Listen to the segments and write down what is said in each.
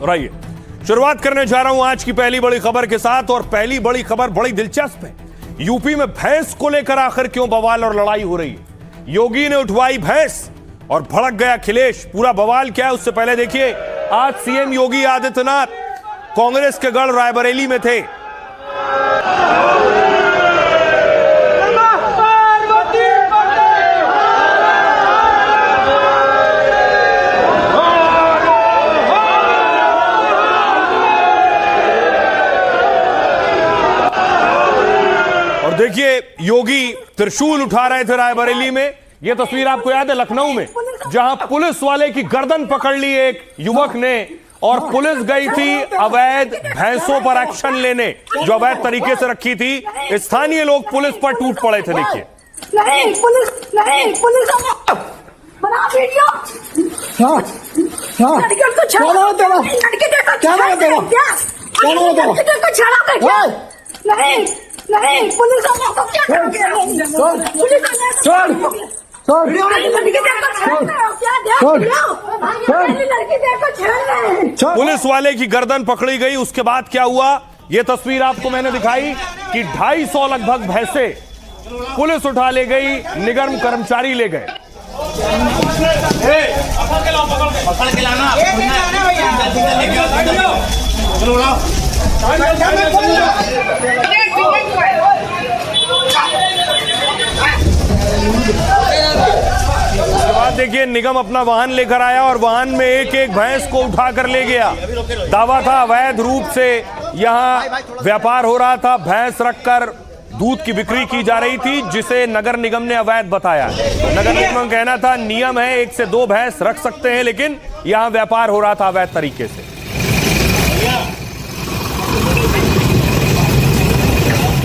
रहिए। शुरुआत करने जा रहा हूं आज की पहली बड़ी खबर के साथ, और पहली बड़ी खबर बड़ी दिलचस्प है। यूपी में भैंस को लेकर आखिर क्यों बवाल और लड़ाई हो रही है। योगी ने उठवाई भैंस और भड़क गया अखिलेश। पूरा बवाल क्या है उससे पहले देखिए, आज सीएम योगी आदित्यनाथ कांग्रेस के गढ़ रायबरेली में थे। देखिए योगी त्रिशूल उठा रहे थे रायबरेली में। यह तस्वीर आपको याद है लखनऊ में, जहां पुलिस वाले की गर्दन पकड़ ली एक युवक ने, और पुलिस गई थी अवैध भैंसों पर एक्शन लेने जो अवैध तरीके से रखी थी। स्थानीय लोग पुलिस पर टूट पड़े थे। देखिए नहीं पुलिस बना वीडियो लड़के को छोड़ो, लड़के को छोड़ो क्या नहीं पुलिस वालों को क्या करोगे? पुलिस वाले की गर्दन पकड़ी गई। उसके बाद क्या हुआ, यह तस्वीर आपको मैंने दिखाई कि 250 लगभग भैंसे पुलिस उठा ले गई, निगम कर्मचारी ले गए। पकड़ के लाना। उसके बाद देखिए निगम अपना वाहन लेकर आया और वाहन में एक एक भैंस को उठा कर ले गया। दावा था अवैध रूप से यहां व्यापार हो रहा था, भैंस रखकर दूध की बिक्री की जा रही थी, जिसे नगर निगम ने अवैध बताया। नगर निगम का कहना था नियम है 1 से 2 भैंस रख सकते हैं, लेकिन यहां व्यापार हो रहा था अवैध तरीके से।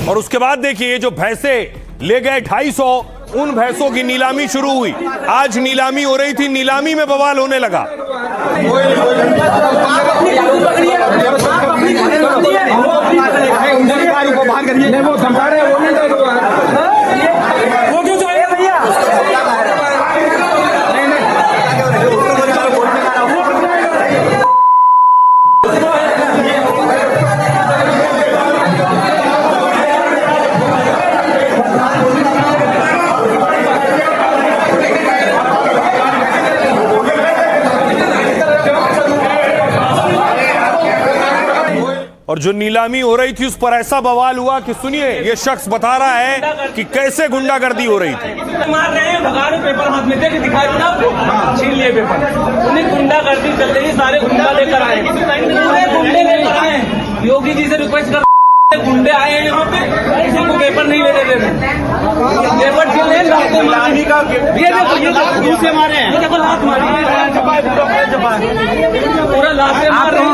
और उसके बाद देखिए ये जो भैंसे ले गए 250, उन भैंसों की नीलामी शुरू हुई। आज नीलामी हो रही थी, नीलामी में बवाल होने लगा। और जो नीलामी हो रही थी उस पर ऐसा बवाल हुआ कि सुनिए, ये शख्स बता रहा है कि कैसे गुंडागर्दी हो रही थी। मार रहे हैं, भगा रहे, पेपर हाथ में देके दिखाई ना आपको, छीन लिए पेपर। उन्हें गुंडागर्दी चल रही है, सारे गुंडा लेकर आए, पूरे गुंडे लेकर आए। योगी जी से रिक्वेस्ट कर, गुंडे आए हैं यहाँ पे, किसी को पेपर नहीं लेने दे रहे। पेपर छीन ले, लाते मारने का ये देखो दूसरे मारे हैं, देखो लात मारी, पूरा लाते मार रहे हैं।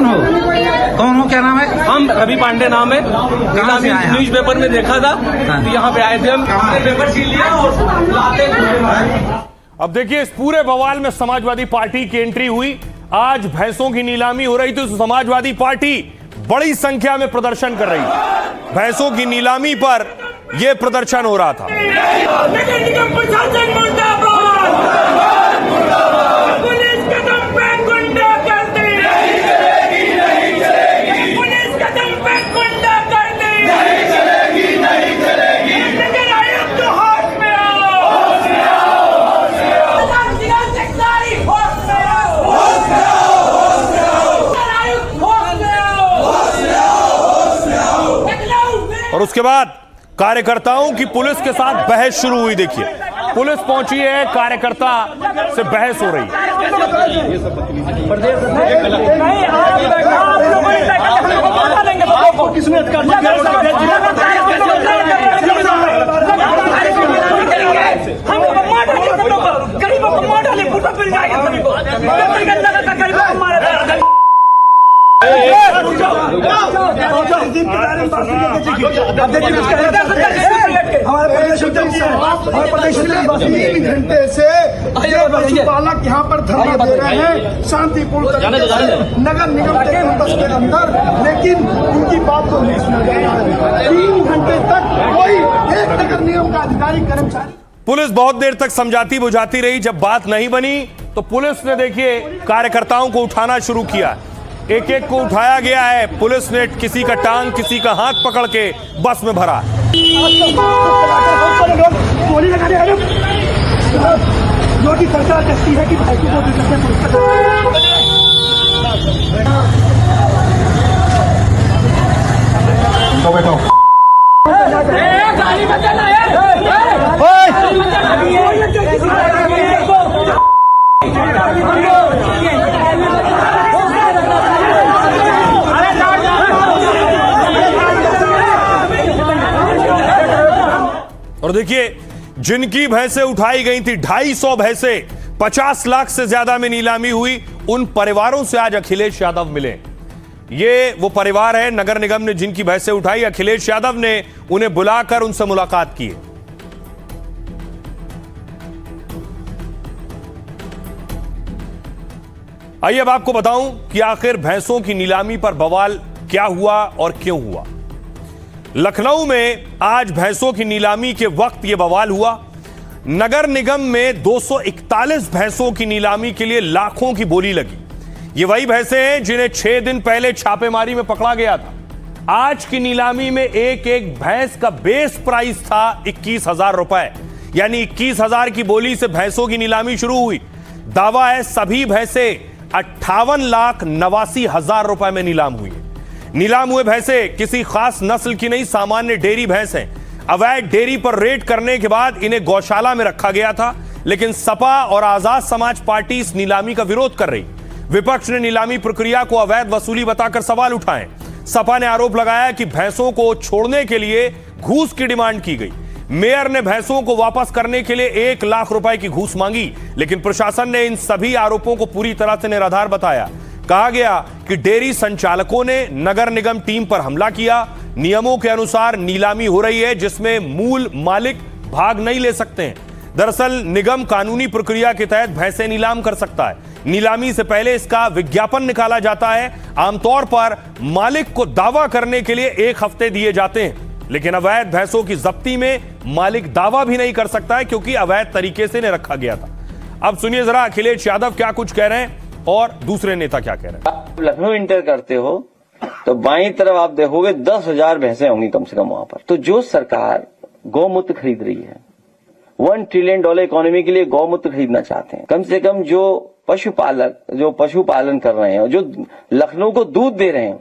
कौन हो, क्या नाम है? हम रवि पांडे नाम है। न्यूज पेपर में देखा था, यहाँ पे आए थे हम, पेपर छीन लिया और लाते। अब देखिए इस पूरे बवाल में समाजवादी पार्टी की एंट्री हुई। आज भैंसों की नीलामी हो रही थी, तो समाजवादी पार्टी बड़ी संख्या में प्रदर्शन कर रही थी। भैंसों की नीलामी पर यह प्रदर्शन हो रहा था। और उसके बाद कार्यकर्ताओं की पुलिस के साथ बहस शुरू हुई। देखिए पुलिस पहुंची है, कार्यकर्ता से बहस हो रही है। हमारे प्रदेश में 3 घंटे से पशुपालक यहाँ पर धरना दे रहे हैं शांतिपूर्ण नगर निगम के कैंपस के अंदर, लेकिन उनकी बात को नहीं सुना जा रहा है। 3 घंटे तक कोई एक नगर निगम का अधिकारी कर्मचारी। पुलिस बहुत देर तक समझाती बुझाती रही। जब बात नहीं बनी तो पुलिस ने देखिए कार्यकर्ताओं को उठाना शुरू किया। एक एक को उठाया गया है। पुलिस ने किसी का टांग, किसी का हाथ पकड़ के बस में भरा। गोली लगा रहे हैं योगी सरकार कहती है कि भाई को बैठो और देखिए, जिनकी भैंसें उठाई गई थी 250 भैंसें 50 लाख से ज्यादा में नीलामी हुई, उन परिवारों से आज अखिलेश यादव मिले। ये वो परिवार है नगर निगम ने जिनकी भैंसें उठाई। अखिलेश यादव ने उन्हें बुलाकर उनसे मुलाकात की। आइए अब आपको बताऊं कि आखिर भैंसों की नीलामी पर बवाल क्या हुआ और क्यों हुआ। लखनऊ में आज भैंसों की नीलामी के वक्त यह बवाल हुआ। नगर निगम में 241 भैंसों की नीलामी के लिए लाखों की बोली लगी। ये वही भैंसें हैं जिन्हें 6 दिन पहले छापेमारी में पकड़ा गया था। आज की नीलामी में एक एक भैंस का बेस प्राइस था 21,000 रुपए, यानी 21,000 की बोली से भैंसों की नीलामी शुरू हुई। दावा है सभी भैंसें 58,89,000 रुपए में नीलाम हुई। नीलाम हुए भैंसे किसी खास नस्ल की नहीं, सामान्य डेयरी भैंस हैं। अवैध डेयरी पर रेड करने के बाद इन्हें गौशाला में रखा गया था, लेकिन सपा और आजाद समाज पार्टी इस नीलामी का विरोध कर रही। विपक्ष ने नीलामी प्रक्रिया को अवैध वसूली बताकर सवाल उठाए। सपा ने आरोप लगाया कि भैंसों को छोड़ने के लिए घूस की डिमांड की गई। मेयर ने भैंसों को वापस करने के लिए 1 लाख रुपए की घूस मांगी, लेकिन प्रशासन ने इन सभी आरोपों को पूरी तरह से निराधार बताया। कहा गया कि डेयरी संचालकों ने नगर निगम टीम पर हमला किया। नियमों के अनुसार नीलामी हो रही है जिसमें मूल मालिक भाग नहीं ले सकते हैं। दरअसल निगम कानूनी प्रक्रिया के तहत भैंसे नीलाम कर सकता है। नीलामी से पहले इसका विज्ञापन निकाला जाता है। आमतौर पर मालिक को दावा करने के लिए 1 हफ्ते दिए जाते हैं, लेकिन अवैध भैंसों की जब्ती में मालिक दावा भी नहीं कर सकता है क्योंकि अवैध तरीके से इन्हें रखा गया था। अब सुनिए जरा अखिलेश यादव क्या कुछ कह रहे हैं और दूसरे नेता क्या कह रहे हैं। आप लखनऊ इंटर करते हो तो बाईं तरफ आप देखोगे 10,000 भैंसें होंगी कम से कम वहां पर। तो जो सरकार गौमूत्र खरीद रही है, $1 ट्रिलियन इकोनॉमी के लिए गौमूत्र खरीदना चाहते हैं, कम से कम जो पशुपालक जो पशुपालन कर रहे हैं, जो लखनऊ को दूध दे रहे हैं,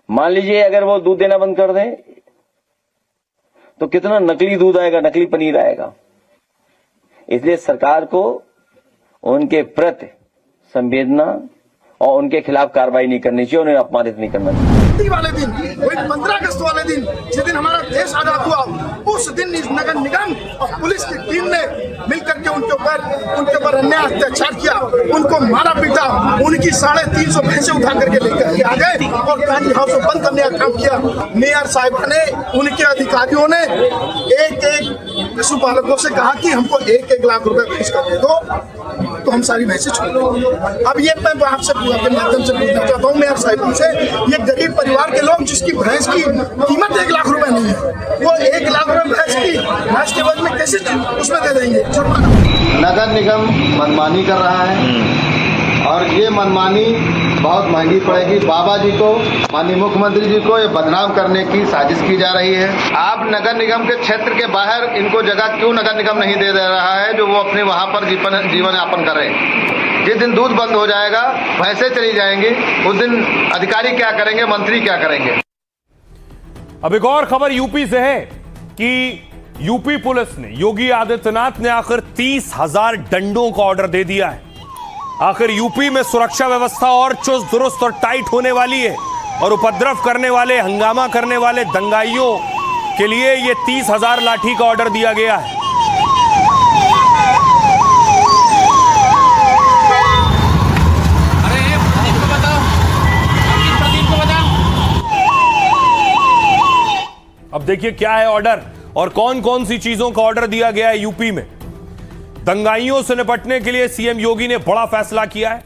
मान लीजिए अगर वो दूध देना बंद कर दें तो कितना नकली दूध आएगा, नकली पनीर आएगा। इसलिए सरकार को उनके प्रति संवेदना और उनके खिलाफ कार्रवाई नहीं करनी चाहिए, उन्हें अपमानित नहीं करना चाहिए। वाले दिन, वही 15 अगस्त वाले दिन, जिस दिन हमारा देश आजाद हुआ, उस दिन नगर निगम और पुलिस की टीम ने मिलकर के उनके ऊपर अन्याय अत्याचार किया, उनको मारा पीटा, उनकी 350 भैंसे उठा करके लेकर के आ गए और गांधी हाउस को बंद करने का काम किया। मेयर साहिबा ने, उनके अधिकारियों ने एक पशुपालकों से कहा कि हमको 1-1 लाख रुपए फीस कर दे दो तो हम सारी भैंसे छोड़ देंगे। अब ये मैं आपसे आपके माध्यम से पूछना चाहता हूँ मेयर साहिबों से, ये गरीब परिवार के लोग जिसकी भैंस की कीमत 1 लाख रुपए नहीं है, वो 1 लाख रुपए भैंस के बाद में कैसे उसमें दे देंगे? नगर निगम मनमानी कर रहा है और ये मनमानी बहुत महंगी पड़ेगी। बाबा जी को, माननीय मुख्यमंत्री जी को ये बदनाम करने की साजिश की जा रही है। आप नगर निगम के क्षेत्र के बाहर इनको जगह क्यों नगर निगम नहीं दे रहा है जो वो अपने वहां पर जीवन यापन कर रहे हैं? जिस दिन दूध बंद हो जाएगा, भैंसें चली जाएंगी, उस दिन अधिकारी क्या करेंगे, मंत्री क्या करेंगे? अब एक और खबर यूपी से है कि यूपी पुलिस ने, योगी आदित्यनाथ ने आखिर 30,000 डंडों का ऑर्डर दे दिया है। आखिर यूपी में सुरक्षा व्यवस्था और चुस्त दुरुस्त और टाइट होने वाली है और उपद्रव करने वाले, हंगामा करने वाले दंगाइयों के लिए यह 30,000 लाठी का ऑर्डर दिया गया है। अब देखिए क्या है ऑर्डर और कौन कौन सी चीजों का ऑर्डर दिया गया है यूपी में। दंगाइयों से निपटने के लिए सीएम योगी ने बड़ा फैसला किया है।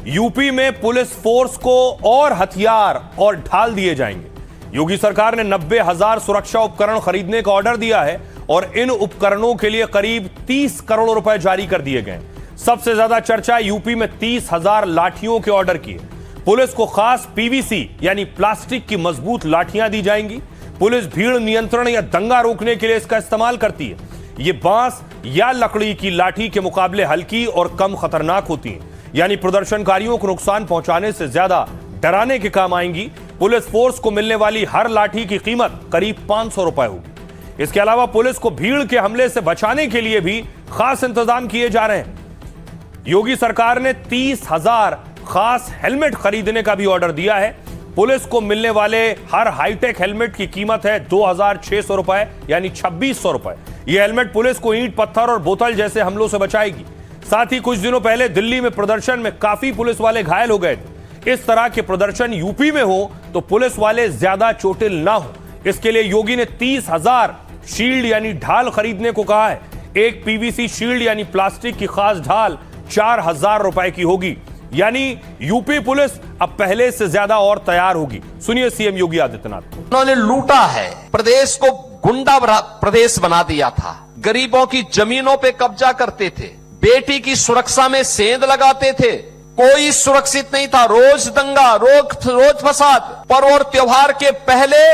यूपी में पुलिस फोर्स को और हथियार और ढाल दिए जाएंगे। योगी सरकार ने 90,000 सुरक्षा उपकरण खरीदने का ऑर्डर दिया है और इन उपकरणों के लिए करीब 30 करोड़ रुपए जारी कर दिए गए। सबसे ज्यादा चर्चा यूपी में 30,000 लाठियों के ऑर्डर की है। पुलिस को खास पीवीसी यानी प्लास्टिक की मजबूत लाठियां दी जाएंगी। पुलिस भीड़ नियंत्रण या दंगा रोकने के लिए इसका इस्तेमाल करती है। ये बांस या लकड़ी की लाठी के मुकाबले हल्की और कम खतरनाक होती है, यानी प्रदर्शनकारियों को नुकसान पहुंचाने से ज्यादा डराने के काम आएंगी। पुलिस फोर्स को मिलने वाली हर लाठी की कीमत करीब 500 रुपए होगी। इसके अलावा पुलिस को भीड़ के हमले से बचाने के लिए भी खास इंतजाम किए जा रहे हैं। योगी सरकार ने 30,000 खास हेलमेट खरीदने का भी ऑर्डर दिया है। पुलिस को मिलने वाले हर हाईटेक हेलमेट की कीमत है 2,600 रुपए, यानी 2,600 रुपए। यह हेलमेट पुलिस को ईंट, पत्थर और बोतल जैसे हमलों से बचाएगी। साथ ही कुछ दिनों पहले दिल्ली में प्रदर्शन में काफी पुलिस वाले घायल हो गए थे। इस तरह के प्रदर्शन यूपी में हो तो पुलिस वाले ज्यादा चोटिल ना हो, इसके लिए योगी ने 30,000 शील्ड यानी ढाल खरीदने को कहा है। एक पीवीसी शील्ड यानी प्लास्टिक की खास ढाल 4,000 रुपए की होगी, यानी यूपी पुलिस अब पहले से ज्यादा और तैयार होगी। सुनिए सीएम योगी आदित्यनाथ। उन्होंने लूटा है, प्रदेश को गुंडा प्रदेश बना दिया था, गरीबों की जमीनों पे कब्जा करते थे, बेटी की सुरक्षा में सेंध लगाते थे, कोई सुरक्षित नहीं था, रोज दंगा, रोज फसाद, पर्व और त्योहार के पहले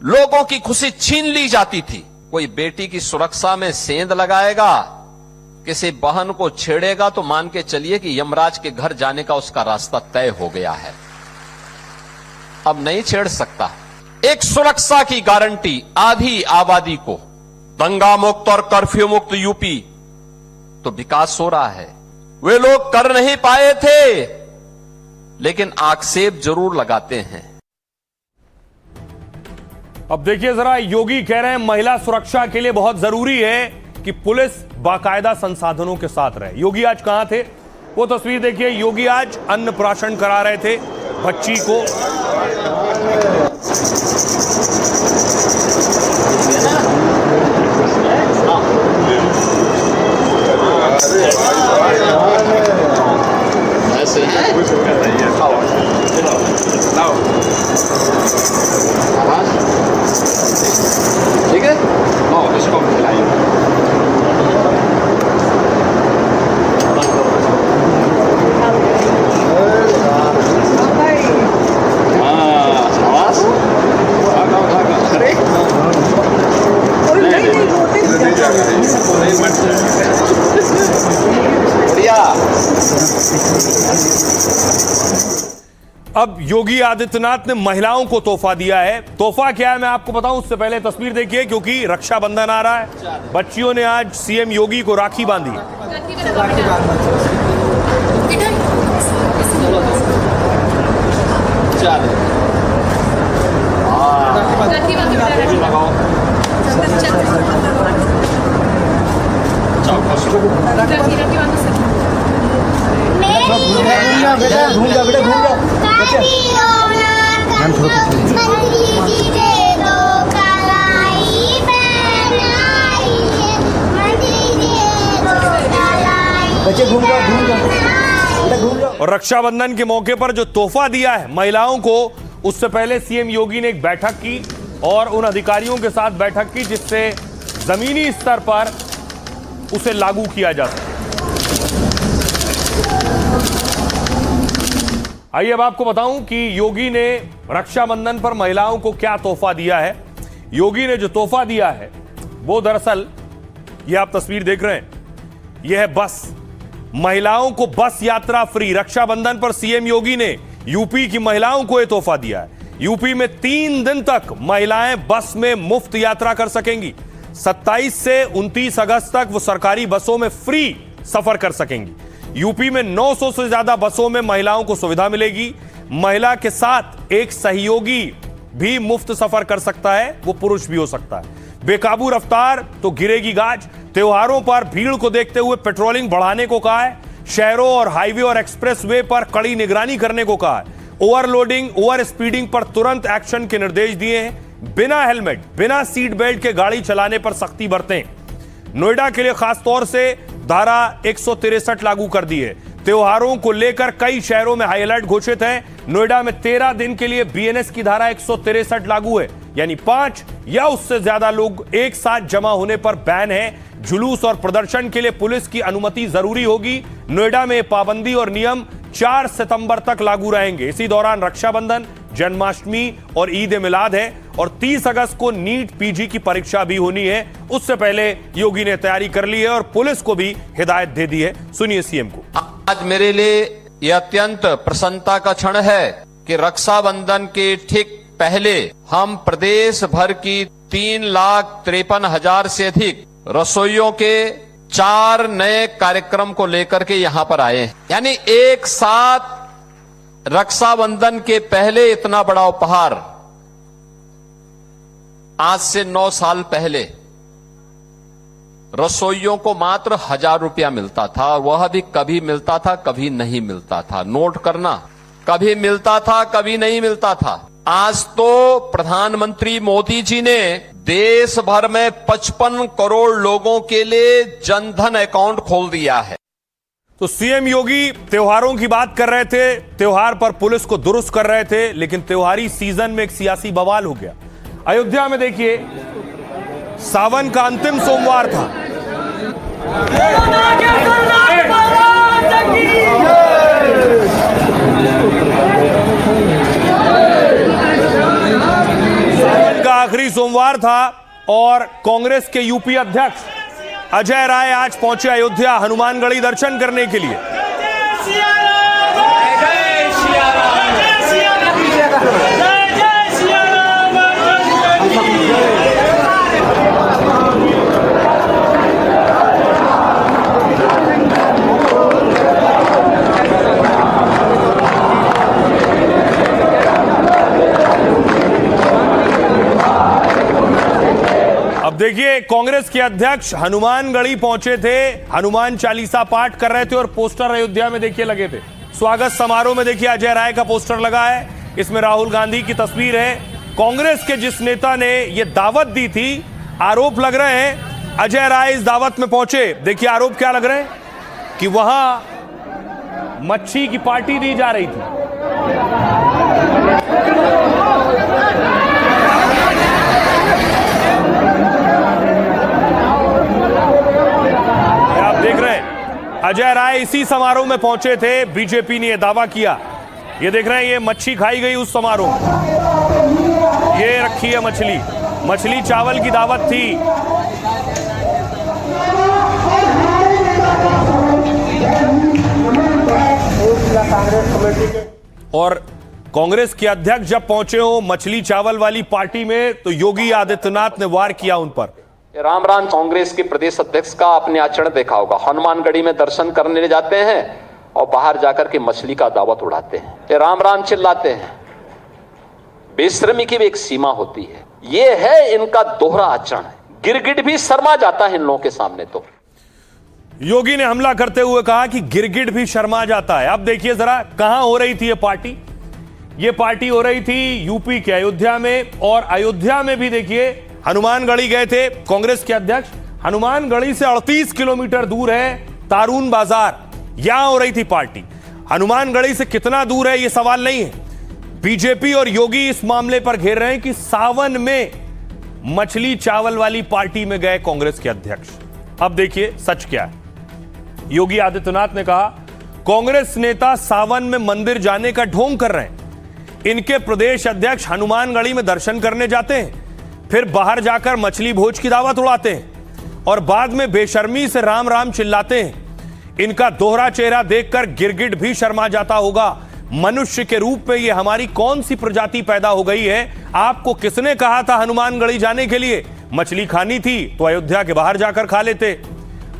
लोगों की खुशी छीन ली जाती थी। कोई बेटी की सुरक्षा में सेंध लगाएगा, किसी बहन को छेड़ेगा तो मान के चलिए कि यमराज के घर जाने का उसका रास्ता तय हो गया है, अब नहीं छेड़ सकता। एक सुरक्षा की गारंटी आधी आबादी को, दंगा मुक्त और कर्फ्यू मुक्त यूपी, तो विकास हो रहा है। वे लोग कर नहीं पाए थे, लेकिन आक्षेप जरूर लगाते हैं। अब देखिए जरा, योगी कह रहे हैं महिला सुरक्षा के लिए बहुत जरूरी है कि पुलिस बाकायदा संसाधनों के साथ रहे। योगी आज कहां थे, वो तस्वीर देखिए। योगी आज अन्नप्राशन करा रहे थे बच्ची को। ठीक है, इसको खिलाइए। अब योगी आदित्यनाथ ने महिलाओं को तोहफा दिया है। तोहफा क्या है मैं आपको बताऊं, उससे पहले तस्वीर देखिए, क्योंकि रक्षाबंधन आ रहा है। बच्चियों ने आज सीएम योगी को राखी बांधी। और रक्षाबंधन के मौके पर जो तोहफा दिया है महिलाओं को, उससे पहले सीएम योगी ने एक बैठक की और उन अधिकारियों के साथ बैठक की जिससे जमीनी स्तर पर उसे लागू किया जा सके। आइए अब आपको बताऊं कि योगी ने रक्षाबंधन पर महिलाओं को क्या तोहफा दिया है। योगी ने जो तोहफा दिया है वो दरअसल, ये आप तस्वीर देख रहे हैं, यह है बस। महिलाओं को बस यात्रा फ्री। रक्षाबंधन पर सीएम योगी ने यूपी की महिलाओं को यह तोहफा दिया है। यूपी में 3 दिन तक महिलाएं बस में मुफ्त यात्रा कर सकेंगी। 27 से 29 अगस्त तक वो सरकारी बसों में फ्री सफर कर सकेंगी। यूपी में 900 से ज्यादा बसों में महिलाओं को सुविधा मिलेगी। महिला के साथ एक सहयोगी भी मुफ्त सफर कर सकता है, वो पुरुष भी हो सकता है। बेकाबू रफ्तार तो गिरेगी गाज। त्योहारों पर भीड़ को देखते हुए पेट्रोलिंग बढ़ाने को कहा है। शहरों और हाईवे और एक्सप्रेसवे पर कड़ी निगरानी करने को कहा है। ओवरलोडिंग, ओवर स्पीडिंग पर तुरंत एक्शन के निर्देश दिए हैं। बिना हेलमेट, बिना सीट बेल्ट के गाड़ी चलाने पर सख्ती बरतें। नोएडा के लिए खासतौर से धारा 163 लागू कर दी है। त्योहारों को लेकर कई शहरों में हाई अलर्ट घोषित है। नोएडा में 13 दिन के लिए बीएनएस की धारा 163 लागू है, यानी 5 या उससे ज्यादा लोग एक साथ जमा होने पर बैन है। जुलूस और प्रदर्शन के लिए पुलिस की अनुमति जरूरी होगी। नोएडा में पाबंदी और नियम 4 सितंबर तक लागू रहेंगे। इसी दौरान रक्षाबंधन, जन्माष्टमी और ईद ए मिलाद है और 30 अगस्त को नीट पीजी की परीक्षा भी होनी है। उससे पहले योगी ने तैयारी कर ली है और पुलिस को भी हिदायत दे दी है। सुनिए सीएम को। आज मेरे लिए यह अत्यंत प्रसन्नता का क्षण है कि रक्षाबंधन के ठीक पहले हम प्रदेश भर की 3,53,000 से अधिक रसोइयों के 4 नए कार्यक्रम को लेकर के यहां पर आए हैं। यानी एक साथ रक्षाबंधन के पहले इतना बड़ा उपहार आज से 9 साल पहले रसोइयों को मात्र 1,000 रुपया मिलता था और वह भी कभी मिलता था कभी नहीं मिलता था। नोट करना, कभी मिलता था कभी नहीं मिलता था। आज तो प्रधानमंत्री मोदी जी ने देश भर में 55 करोड़ लोगों के लिए जनधन अकाउंट खोल दिया है। तो सीएम योगी त्योहारों की बात कर रहे थे, त्योहार पर पुलिस को दुरुस्त कर रहे थे, लेकिन त्योहारी सीजन में एक सियासी बवाल हो गया। अयोध्या में देखिए, सावन का अंतिम सोमवार था। सावन का आखिरी सोमवार था और कांग्रेस के यूपी अध्यक्ष अजय राय आज पहुंचे अयोध्या हनुमानगढ़ी दर्शन करने के लिए। अब देखिए, कांग्रेस के अध्यक्ष हनुमानगढ़ी पहुंचे थे, हनुमान चालीसा पाठ कर रहे थे और पोस्टर अयोध्या में देखिए लगे थे। स्वागत समारोह में देखिए अजय राय का पोस्टर लगा है, इसमें राहुल गांधी की तस्वीर है। कांग्रेस के जिस नेता ने यह दावत दी थी, आरोप लग रहे हैं अजय राय इस दावत में पहुंचे। देखिए आरोप क्या लग रहे हैं कि वहां मच्छी की पार्टी दी जा रही थी। देख रहे हैं अजय राय इसी समारोह में पहुंचे थे, बीजेपी ने यह दावा किया। ये देख रहे हैं, ये मच्छी खाई गई उस समारोह में। ये रखी है मछली चावल की दावत थी। और कांग्रेस के अध्यक्ष जब पहुंचे हो मछली चावल वाली पार्टी में, तो योगी आदित्यनाथ ने वार किया उन पर। राम कांग्रेस के प्रदेश अध्यक्ष का आपने आचरण देखा होगा। हनुमानगढ़ी में दर्शन करने जाते हैं और बाहर जाकर के मछली का दावत उड़ाते हैं, ये राम चिल्लाते हैं। बेशर्मी की भी एक सीमा होती है। ये है इनका दोहरा आचरण। गिरगिट भी शर्मा जाता है इन लोगों के सामने। तो योगी ने हमला करते हुए कहा कि गिरगिट भी शर्मा जाता है। अब देखिए जरा कहां हो रही थी ये पार्टी हो रही थी यूपी के अयोध्या में, और अयोध्या में भी देखिए हनुमानगढ़ी गए थे कांग्रेस के अध्यक्ष। हनुमानगढ़ी से 38 किलोमीटर दूर है तारून बाजार, यहां हो रही थी पार्टी। हनुमानगढ़ी से कितना दूर है यह सवाल नहीं है। बीजेपी और योगी इस मामले पर घेर रहे हैं कि सावन में मछली चावल वाली पार्टी में गए कांग्रेस के अध्यक्ष। अब देखिए सच क्या है। योगी आदित्यनाथ ने कहा कांग्रेस नेता सावन में मंदिर जाने का ढोंग कर रहे हैं। इनके प्रदेश अध्यक्ष हनुमानगढ़ी में दर्शन करने जाते हैं, फिर बाहर जाकर मछली भोज की दावत उड़ाते हैं और बाद में बेशर्मी से राम राम चिल्लाते हैं। इनका दोहरा चेहरा देखकर गिरगिट भी शर्मा जाता होगा। मनुष्य के रूप में यह हमारी कौन सी प्रजाति पैदा हो गई है? आपको किसने कहा था हनुमानगढ़ी जाने के लिए? मछली खानी थी तो अयोध्या के बाहर जाकर खा लेते।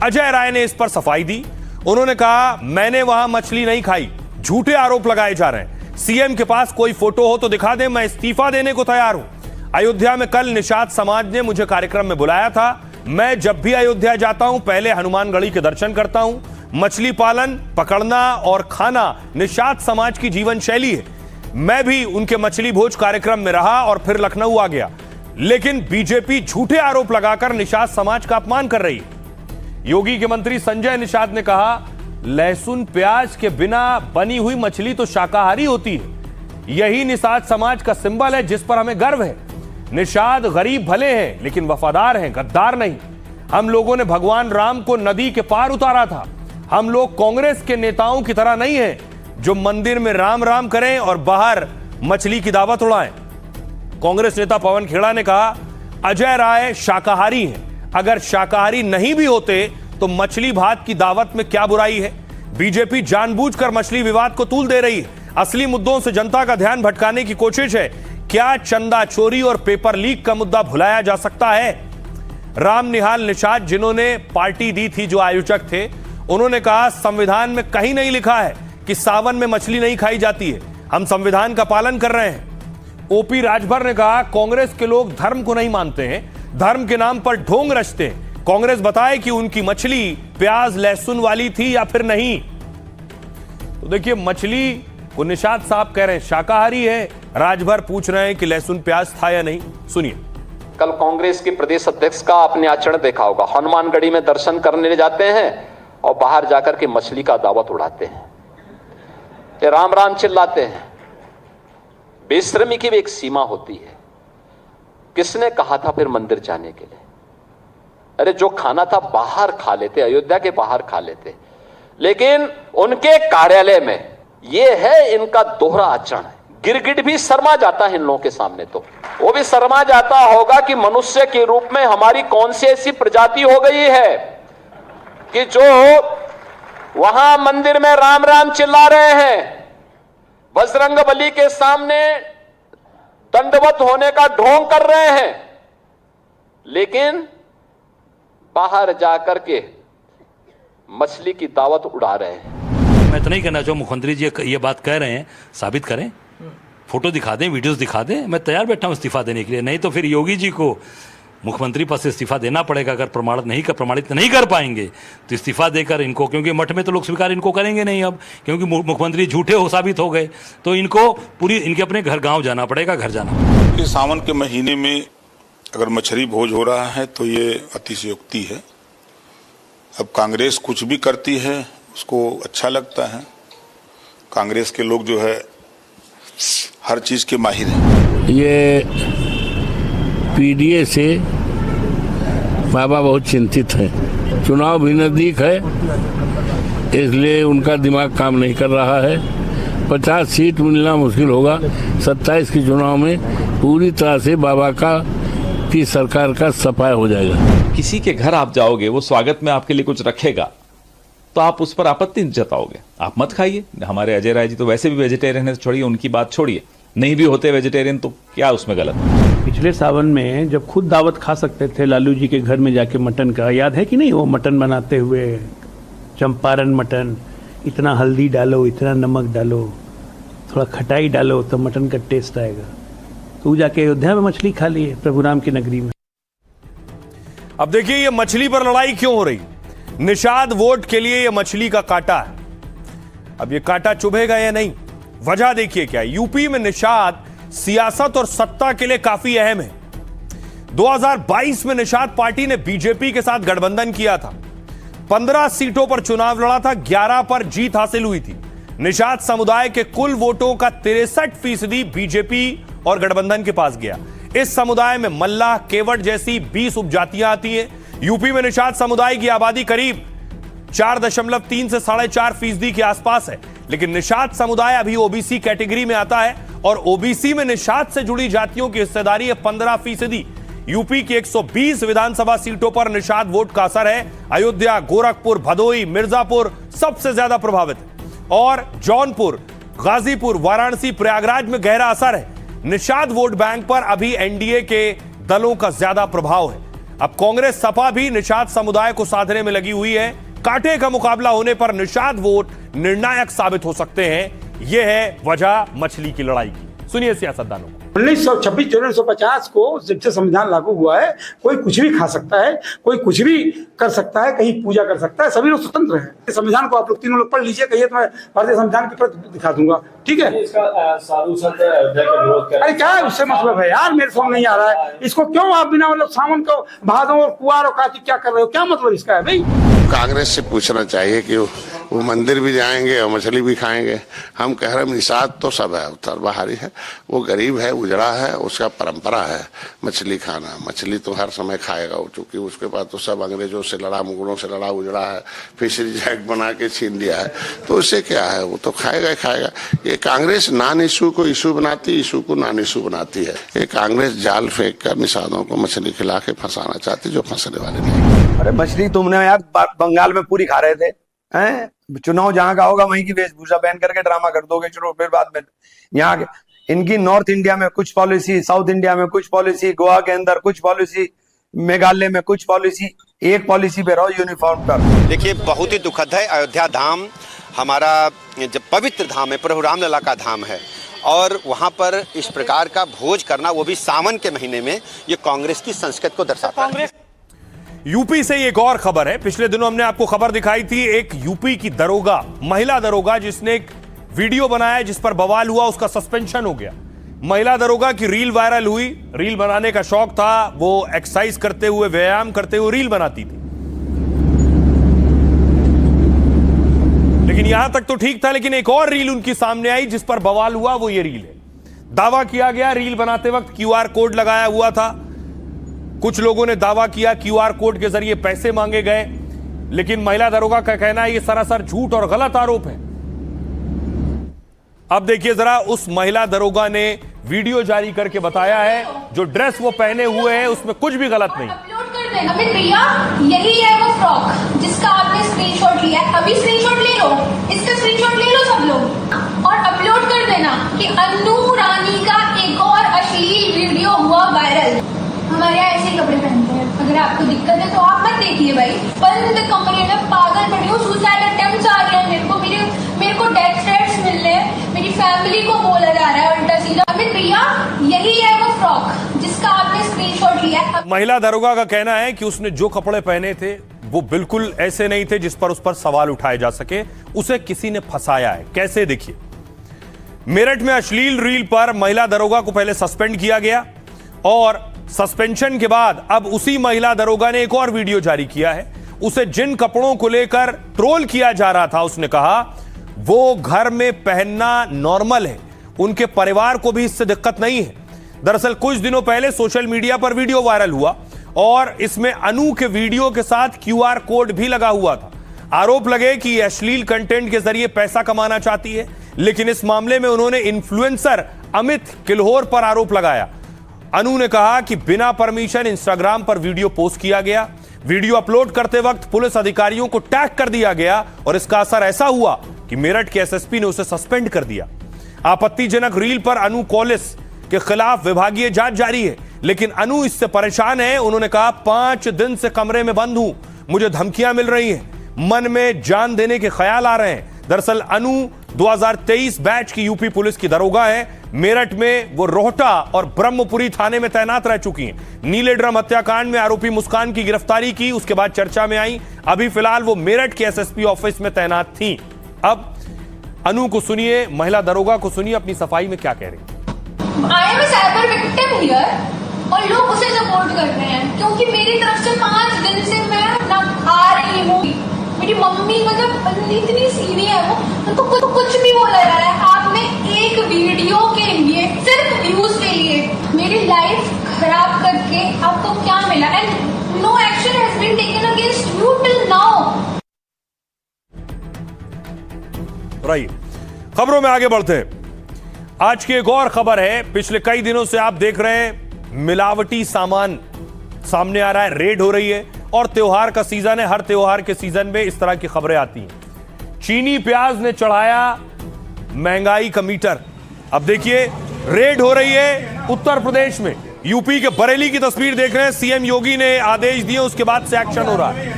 अजय राय ने इस पर सफाई दी। उन्होंने कहा मैंने वहां मछली नहीं खाई। झूठे आरोप लगाए जा रहे हैं। सीएम के पास कोई फोटो हो तो दिखा दें, मैं इस्तीफा देने को तैयार हूं। अयोध्या में कल निषाद समाज ने मुझे कार्यक्रम में बुलाया था। मैं जब भी अयोध्या जाता हूं पहले हनुमानगढ़ी के दर्शन करता हूं। मछली पालन, पकड़ना और खाना निषाद समाज की जीवन शैली है। मैं भी उनके मछली भोज कार्यक्रम में रहा और फिर लखनऊ आ गया। लेकिन बीजेपी झूठे आरोप लगाकर निषाद समाज का अपमान कर रही है। योगी के मंत्री संजय निषाद ने कहा लहसुन प्याज के बिना बनी हुई मछली तो शाकाहारी होती है। यही निषाद समाज का सिंबल है जिस पर हमें गर्व है। निषाद गरीब भले हैं लेकिन वफादार हैं, गद्दार नहीं। हम लोगों ने भगवान राम को नदी के पार उतारा था। हम लोग कांग्रेस के नेताओं की तरह नहीं हैं। जो मंदिर में राम राम करें और बाहर मछली की दावत उड़ाएं। कांग्रेस नेता पवन खेड़ा ने कहा अजय राय शाकाहारी हैं, अगर शाकाहारी नहीं भी होते तो मछली भात की दावत में क्या बुराई है। बीजेपी जानबूझकर मछली विवाद को तूल दे रही है, असली मुद्दों से जनता का ध्यान भटकाने की कोशिश है। क्या चंदा चोरी और पेपर लीक का मुद्दा भुलाया जा सकता है? राम निहाल निषाद जिन्होंने पार्टी दी थी, जो आयोजक थे, उन्होंने कहा संविधान में कहीं नहीं लिखा है कि सावन में मछली नहीं खाई जाती है, हम संविधान का पालन कर रहे हैं। ओपी राजभर ने कहा कांग्रेस के लोग धर्म को नहीं मानते हैं, धर्म के नाम पर ढोंग रचते हैं। कांग्रेस बताए कि उनकी मछली प्याज लहसुन वाली थी या फिर नहीं। तो देखिए, मछली को निषाद साहब कह रहे हैं शाकाहारी है, राजभर पूछ रहे हैं कि लहसुन प्याज था या नहीं। सुनिए। कल कांग्रेस के प्रदेश अध्यक्ष का आपने आचरण देखा होगा, हनुमानगढ़ी में दर्शन करने जाते हैं और बाहर जाकर के मछली का दावत उड़ाते हैं, ये राम राम चिल्लाते हैं। बेशर्मी की भी एक सीमा होती है। किसने कहा था फिर मंदिर जाने के लिए? अरे जो खाना था बाहर खा लेते, अयोध्या के बाहर खा लेते, लेकिन उनके कार्यालय में यह है इनका दोहरा आचरण। गिरगिट भी शर्मा जाता है इन लोगों के सामने, तो वो भी शर्मा जाता होगा कि मनुष्य के रूप में हमारी कौन सी ऐसी प्रजाति हो गई है कि जो वहां मंदिर में राम राम चिल्ला रहे हैं, बजरंगबली के सामने दंडवत होने का ढोंग कर रहे हैं, लेकिन बाहर जाकर के मछली की दावत उड़ा रहे हैं। मैं तो नहीं कहना चाहूँ, मुख्यमंत्री जी ये बात कह रहे हैं, साबित करें, फोटो दिखा दें, वीडियोस दिखा दें, मैं तैयार बैठा हूँ इस्तीफा देने के लिए। नहीं तो फिर योगी जी को मुख्यमंत्री पद से इस्तीफा देना पड़ेगा। अगर प्रमाणित नहीं कर पाएंगे तो इस्तीफा देकर इनको, क्योंकि मठ में तो लोग स्वीकार इनको करेंगे नहीं अब, क्योंकि मुख्यमंत्री झूठे हो साबित हो गए, तो इनको पूरी इनके अपने घर गाँव जाना पड़ेगा, घर जाना। सावन के महीने में अगर मछली भोज हो रहा है तो ये अतिशयोक्ति है। अब कांग्रेस कुछ भी करती है उसको अच्छा लगता है। कांग्रेस के लोग जो है हर चीज के माहिर हैं। ये पीडीए से बाबा बहुत चिंतित हैं। चुनाव भी नजदीक है, इसलिए उनका दिमाग काम नहीं कर रहा है। 50 सीट मिलना मुश्किल होगा। 27 के चुनाव में पूरी तरह से बाबा की सरकार का सफाया हो जाएगा। किसी के घर आप जाओगे, वो स्वागत में आपके लिए कुछ रखेगा तो आप उस पर आपत्ति जताओगे, आप मत खाइए। हमारे अजय राय जी तो वैसे भी वेजिटेरियन है, छोड़िए उनकी बात, छोड़िए, नहीं भी होते वेजिटेरियन तो क्या उसमें गलत। पिछले सावन में जब खुद दावत खा सकते थे लालू जी के घर में जाके मटन का, याद है कि नहीं? वो मटन बनाते हुए, चंपारण मटन, इतना हल्दी डालो, इतना नमक डालो, थोड़ा खटाई डालो तो मटन का टेस्ट आएगा। तो जाके अयोध्या में मछली खा ली है, प्रभु राम की नगरी में। अब देखिए ये मछली पर लड़ाई क्यों हो रही। निषाद वोट के लिए ये मछली का कांटा है। अब ये कांटा चुभेगा या नहीं, वजह देखिए क्या है। यूपी में निषाद सियासत और सत्ता के लिए काफी अहम है। 2022 में निषाद पार्टी ने बीजेपी के साथ गठबंधन किया था, 15 सीटों पर चुनाव लड़ा था, 11 पर जीत हासिल हुई थी। निषाद समुदाय के कुल वोटों का 63% बीजेपी और गठबंधन के पास गया। इस समुदाय में मल्लाह, केवट जैसी 20 उपजातियां आती हैं। यूपी में निषाद समुदाय की आबादी करीब 4.3 से 4.5% के आसपास है, लेकिन निषाद समुदाय अभी ओबीसी कैटेगरी में आता है और ओबीसी में निषाद से जुड़ी जातियों की हिस्सेदारी है 15%। यूपी की 120 विधानसभा सीटों पर निषाद वोट का असर है। अयोध्या, गोरखपुर, भदोही, मिर्जापुर सबसे ज्यादा प्रभावित है और जौनपुर, गाजीपुर, वाराणसी, प्रयागराज में गहरा असर है। निषाद वोट बैंक पर अभी एनडीए के दलों का ज्यादा प्रभाव है। अब कांग्रेस सपा भी निषाद समुदाय को साधने में लगी हुई है। कांटे का मुकाबला होने पर निषाद वोट निर्णायक साबित हो सकते हैं। यह है वजह मछली की लड़ाई की। सुनिए सियासतदानों को। 1926 जनवरी 1950 को जब से संविधान लागू हुआ है, कोई कुछ भी खा सकता है, कोई कुछ भी कर सकता है, कहीं पूजा कर सकता है, सभी लोग स्वतंत्र हैं। संविधान को आप लोग तीनों लोग पढ़ लीजिए, कहिए तो मैं भारतीय संविधान की प्रति दिखा दूंगा, ठीक है? अरे क्या है उससे मतलब है यार, मेरे समझ नहीं आ रहा है इसको। क्यों आप बिना मतलब सावन को भादों और कुआर और कार्तिक क्या कर रहे हो, क्या मतलब इसका है भाई? कांग्रेस से पूछना चाहिए कि वो मंदिर भी जाएंगे और मछली भी खाएंगे। हम कह रहे हैं निषाद तो सब है, उत्तर बाहरी है, वो गरीब है, उजड़ा है, उसका परंपरा है मछली खाना। मछली तो हर समय खाएगा वो, चूंकि उसके पास तो सब अंग्रेजों से लड़ा, मुगलों से लड़ा, उजड़ा है, फिशरीज एक्ट बना के छीन लिया है, तो उससे क्या है, वो तो खाएगा ही खाएगा। ये कांग्रेस नॉन इशू को इशू बनाती, इशू को नॉन इशू बनाती है। ये कांग्रेस जाल फेंक कर निषादों को मछली खिला के फंसाना चाहती, जो फंसने वाले नहीं। अरे मछली तुमने यार बंगाल में पूरी खा रहे थे, हैं? चुनाव जहां का होगा वहीं की वेशभूषा पहन करके ड्रामा कर दोगे, चलो फिर बाद में यहाँ के इनकी नॉर्थ इंडिया में कुछ पॉलिसी, साउथ इंडिया में कुछ पॉलिसी, गोवा के अंदर कुछ पॉलिसी, मेघालय में कुछ पॉलिसी, एक पॉलिसी पे रहो यूनिफॉर्म पर। देखिए बहुत ही दुखद है, अयोध्या धाम हमारा जब पवित्र धाम है, प्रभु रामलला का धाम है, और वहां पर इस प्रकार का भोज करना, वो भी सावन के महीने में, ये कांग्रेस की संस्कृति को दर्शाता है। यूपी से एक और खबर है। पिछले दिनों हमने आपको खबर दिखाई थी, एक यूपी की दरोगा, महिला दरोगा, जिसने एक वीडियो बनाया जिस पर बवाल हुआ, उसका सस्पेंशन हो गया। महिला दरोगा की रील वायरल हुई। रील बनाने का शौक था, वो एक्सरसाइज करते हुए, व्यायाम करते हुए रील बनाती थी। लेकिन यहां तक तो ठीक था, लेकिन एक और रील उनकी सामने आई जिस पर बवाल हुआ, वो ये रील है। दावा किया गया रील बनाते वक्त क्यूआर कोड लगाया हुआ था। कुछ लोगों ने दावा किया क्यूआर कोड के जरिए पैसे मांगे गए, लेकिन महिला दरोगा का कहना है ये सरासर झूठ और गलत आरोप है। अब देखिए जरा, उस महिला दरोगा ने वीडियो जारी करके बताया है जो ड्रेस वो पहने हुए हैं उसमें कुछ भी गलत नहीं। अपलोड कर देना। अमित भैया, यही है वो फ्रॉक जिसका आपने स्क्रीनशॉट लिया है, अभी स्क्रीनशॉट ले लो, इसका स्क्रीनशॉट ले लो सब लोग और अपलोड कर देना कि अन्नू रानी का एक और अश्लील वीडियो हुआ वायरल। हमारे यहाँ ऐसे ही कपड़े पहनते हैं, अगर आपको दिक्कत है तो आप मत देखिए भाई। बंद कमरे में पागल पड़ी हूँ, सुसाइड अटेम्प्ट्स आ रहे हैं मेरे को डेथ थ्रेट्स मिल रहे हैं, मेरी फैमिली को बोला जा रहा है उल्टा सीधा। अमित भैया, यही है वो फ्रॉक जिसका आपने स्क्रीनशॉट लिया है। महिला दरोगा का कहना है कि उसने जो कपड़े पहने थे वो बिल्कुल ऐसे नहीं थे जिस पर उस पर सवाल उठाए जा सके, उसे किसी ने फंसाया है। कैसे, देखिए। मेरठ में अश्लील रील पर महिला दरोगा को पहले सस्पेंड किया गया और सस्पेंशन के बाद अब उसी महिला दरोगा ने एक और वीडियो जारी किया है। उसे जिन कपड़ों को लेकर ट्रोल किया जा रहा था, उसने कहा वो घर में पहनना नॉर्मल है, उनके परिवार को भी इससे दिक्कत नहीं है। दरअसल कुछ दिनों पहले सोशल मीडिया पर वीडियो वायरल हुआ और इसमें अनु के वीडियो के साथ क्यूआर कोड भी लगा हुआ था। आरोप लगे कि अश्लील कंटेंट के जरिए पैसा कमाना चाहती है, लेकिन इस मामले में उन्होंने इन्फ्लुएंसर अमित किल्होर पर आरोप लगाया। अनु ने कहा कि बिना परमिशन इंस्टाग्राम पर वीडियो पोस्ट किया गया, वीडियो अपलोड करते वक्त पुलिस अधिकारियों को टैग कर दिया गया और इसका असर ऐसा हुआ कि मेरठ के एसएसपी ने उसे सस्पेंड कर दिया। आपत्तिजनक रील पर अनु कॉलिस के खिलाफ विभागीय जांच जारी है, लेकिन अनु इससे परेशान है। उन्होंने कहा 5 दिन से कमरे में बंद हूं, मुझे धमकियां मिल रही हैं, मन में जान देने के ख्याल आ रहे हैं। दरअसल अनु 2023 बैच की यूपी पुलिस की दरोगा है। मेरठ में वो रोहटा और ब्रह्मपुरी थाने में तैनात रह चुकी हैं। नीले ड्रम हत्याकांड में आरोपी मुस्कान की गिरफ्तारी की, उसके बाद चर्चा में आई। अभी फिलहाल वो मेरठ के एसएसपी ऑफिस में तैनात थी। अब अनु को सुनिए, महिला दरोगा को सुनिए अपनी सफाई में क्या कह रही है। I am cyber victim here और लोग उसे सपोर्ट कर रहे हैं क्योंकि मेरी तरफ से 5 दिन से मैं ना खा रही हूँ। मेरी मम्मी मतलब इतनी सीधी है, वो उनको कुछ भी बोला जा रहा है। आपने एक वीडियो के लिए, सिर्फ व्यूज के लिए मेरी लाइफ खराब करके आपको क्या मिला? And no action has been taken against you till now. Right, खबरों में आगे बढ़ते हैं। आज की एक और खबर है। पिछले कई दिनों से आप देख रहे हैं मिलावटी सामान सामने आ रहा है, रेड हो रही है और त्योहार का सीजन है। हर त्योहार के सीजन में इस तरह की खबरें आती हैं। चीनी प्याज ने चढ़ाया महंगाई का मीटर। अब देखिए रेड हो रही है उत्तर प्रदेश में। यूपी के बरेली की तस्वीर देख रहे हैं। सीएम योगी ने आदेश दिए, उसके बाद से एक्शन हो रहा है।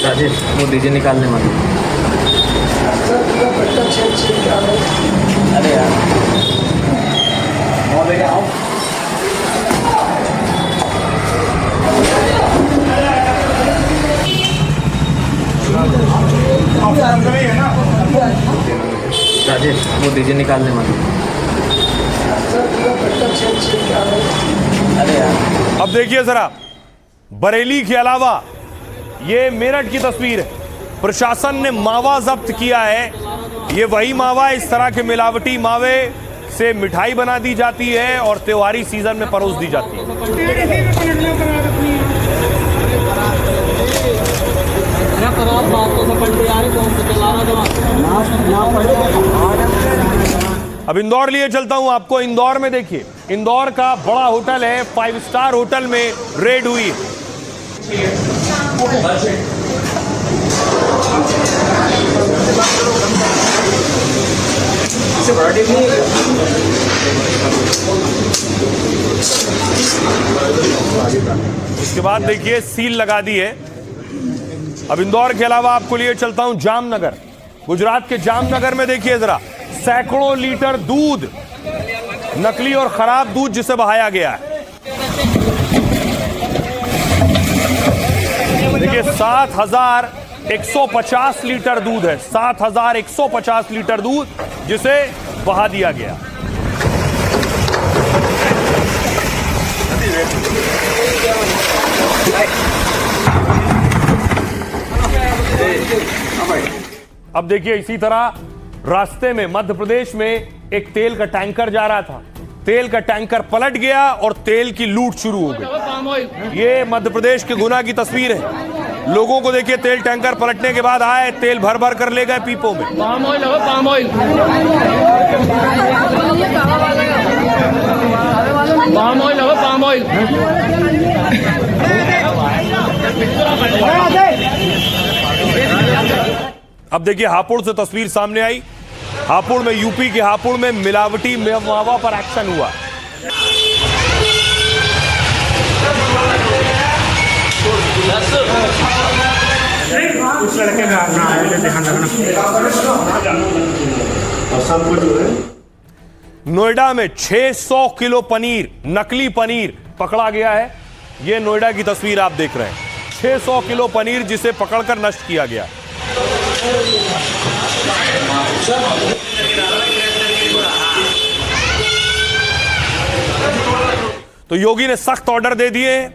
राजेश, वो डीजे निकालने वाले। अरे यार, आओ। राजेश, वो डीजे निकालने वाले। अरे यार, अब देखिए जरा, बरेली के अलावा ये मेरठ की तस्वीर है। प्रशासन ने मावा जब्त किया है। ये वही मावा, इस तरह के मिलावटी मावे से मिठाई बना दी जाती है और त्योहारी सीजन में परोस दी जाती है। अब इंदौर लिए चलता हूं आपको। इंदौर में देखिए, इंदौर का बड़ा होटल है, 5 स्टार होटल में रेड हुई। उसके बाद देखिए सील लगा दी है। अब इंदौर के अलावा आपको लिए चलता हूं जामनगर। गुजरात के जामनगर में देखिए जरा, सैकड़ों लीटर दूध, नकली और खराब दूध जिसे बहाया गया है। देखिए 7,150 लीटर दूध है, 7,150 लीटर दूध जिसे बहा दिया गया। अब देखिए इसी तरह रास्ते में मध्य प्रदेश में एक तेल का टैंकर जा रहा था, तेल का टैंकर पलट गया और तेल की लूट शुरू हो गई। ये मध्य प्रदेश के गुना की तस्वीर है। लोगों को देखिए, तेल टैंकर पलटने के बाद आए, तेल भर भर कर ले गए पीपों में। पाम ऑयल हो, पाम ऑयल, पाम ऑयल हो, पाम ऑयल। अब देखिए हापुड़ से तस्वीर सामने आई। हापुड़ में, यूपी के हापुड़ में मिलावटी मावा पर एक्शन हुआ। उस लड़के का नाम है, ध्यान रखना। नोएडा में 600 किलो पनीर, नकली पनीर पकड़ा गया है। यह नोएडा की तस्वीर आप देख रहे हैं। 600 किलो पनीर जिसे पकड़कर नष्ट किया गया। तो योगी ने सख्त ऑर्डर दे दिए,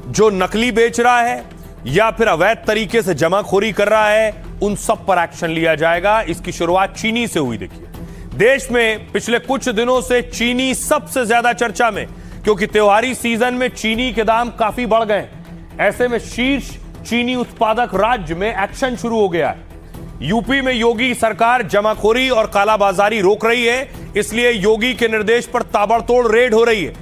जो नकली बेच रहा है या फिर अवैध तरीके से जमाखोरी कर रहा है, उन सब पर एक्शन लिया जाएगा। इसकी शुरुआत चीनी से हुई। देखिए देश में पिछले कुछ दिनों से चीनी सबसे ज्यादा चर्चा में, क्योंकि त्योहारी सीजन में चीनी के दाम काफी बढ़ गए। ऐसे में शीर्ष चीनी उत्पादक राज्य में एक्शन शुरू हो गया है। यूपी में योगी सरकार जमाखोरी और कालाबाजारी रोक रही है, इसलिए योगी के निर्देश पर ताबड़तोड़ रेड हो रही है।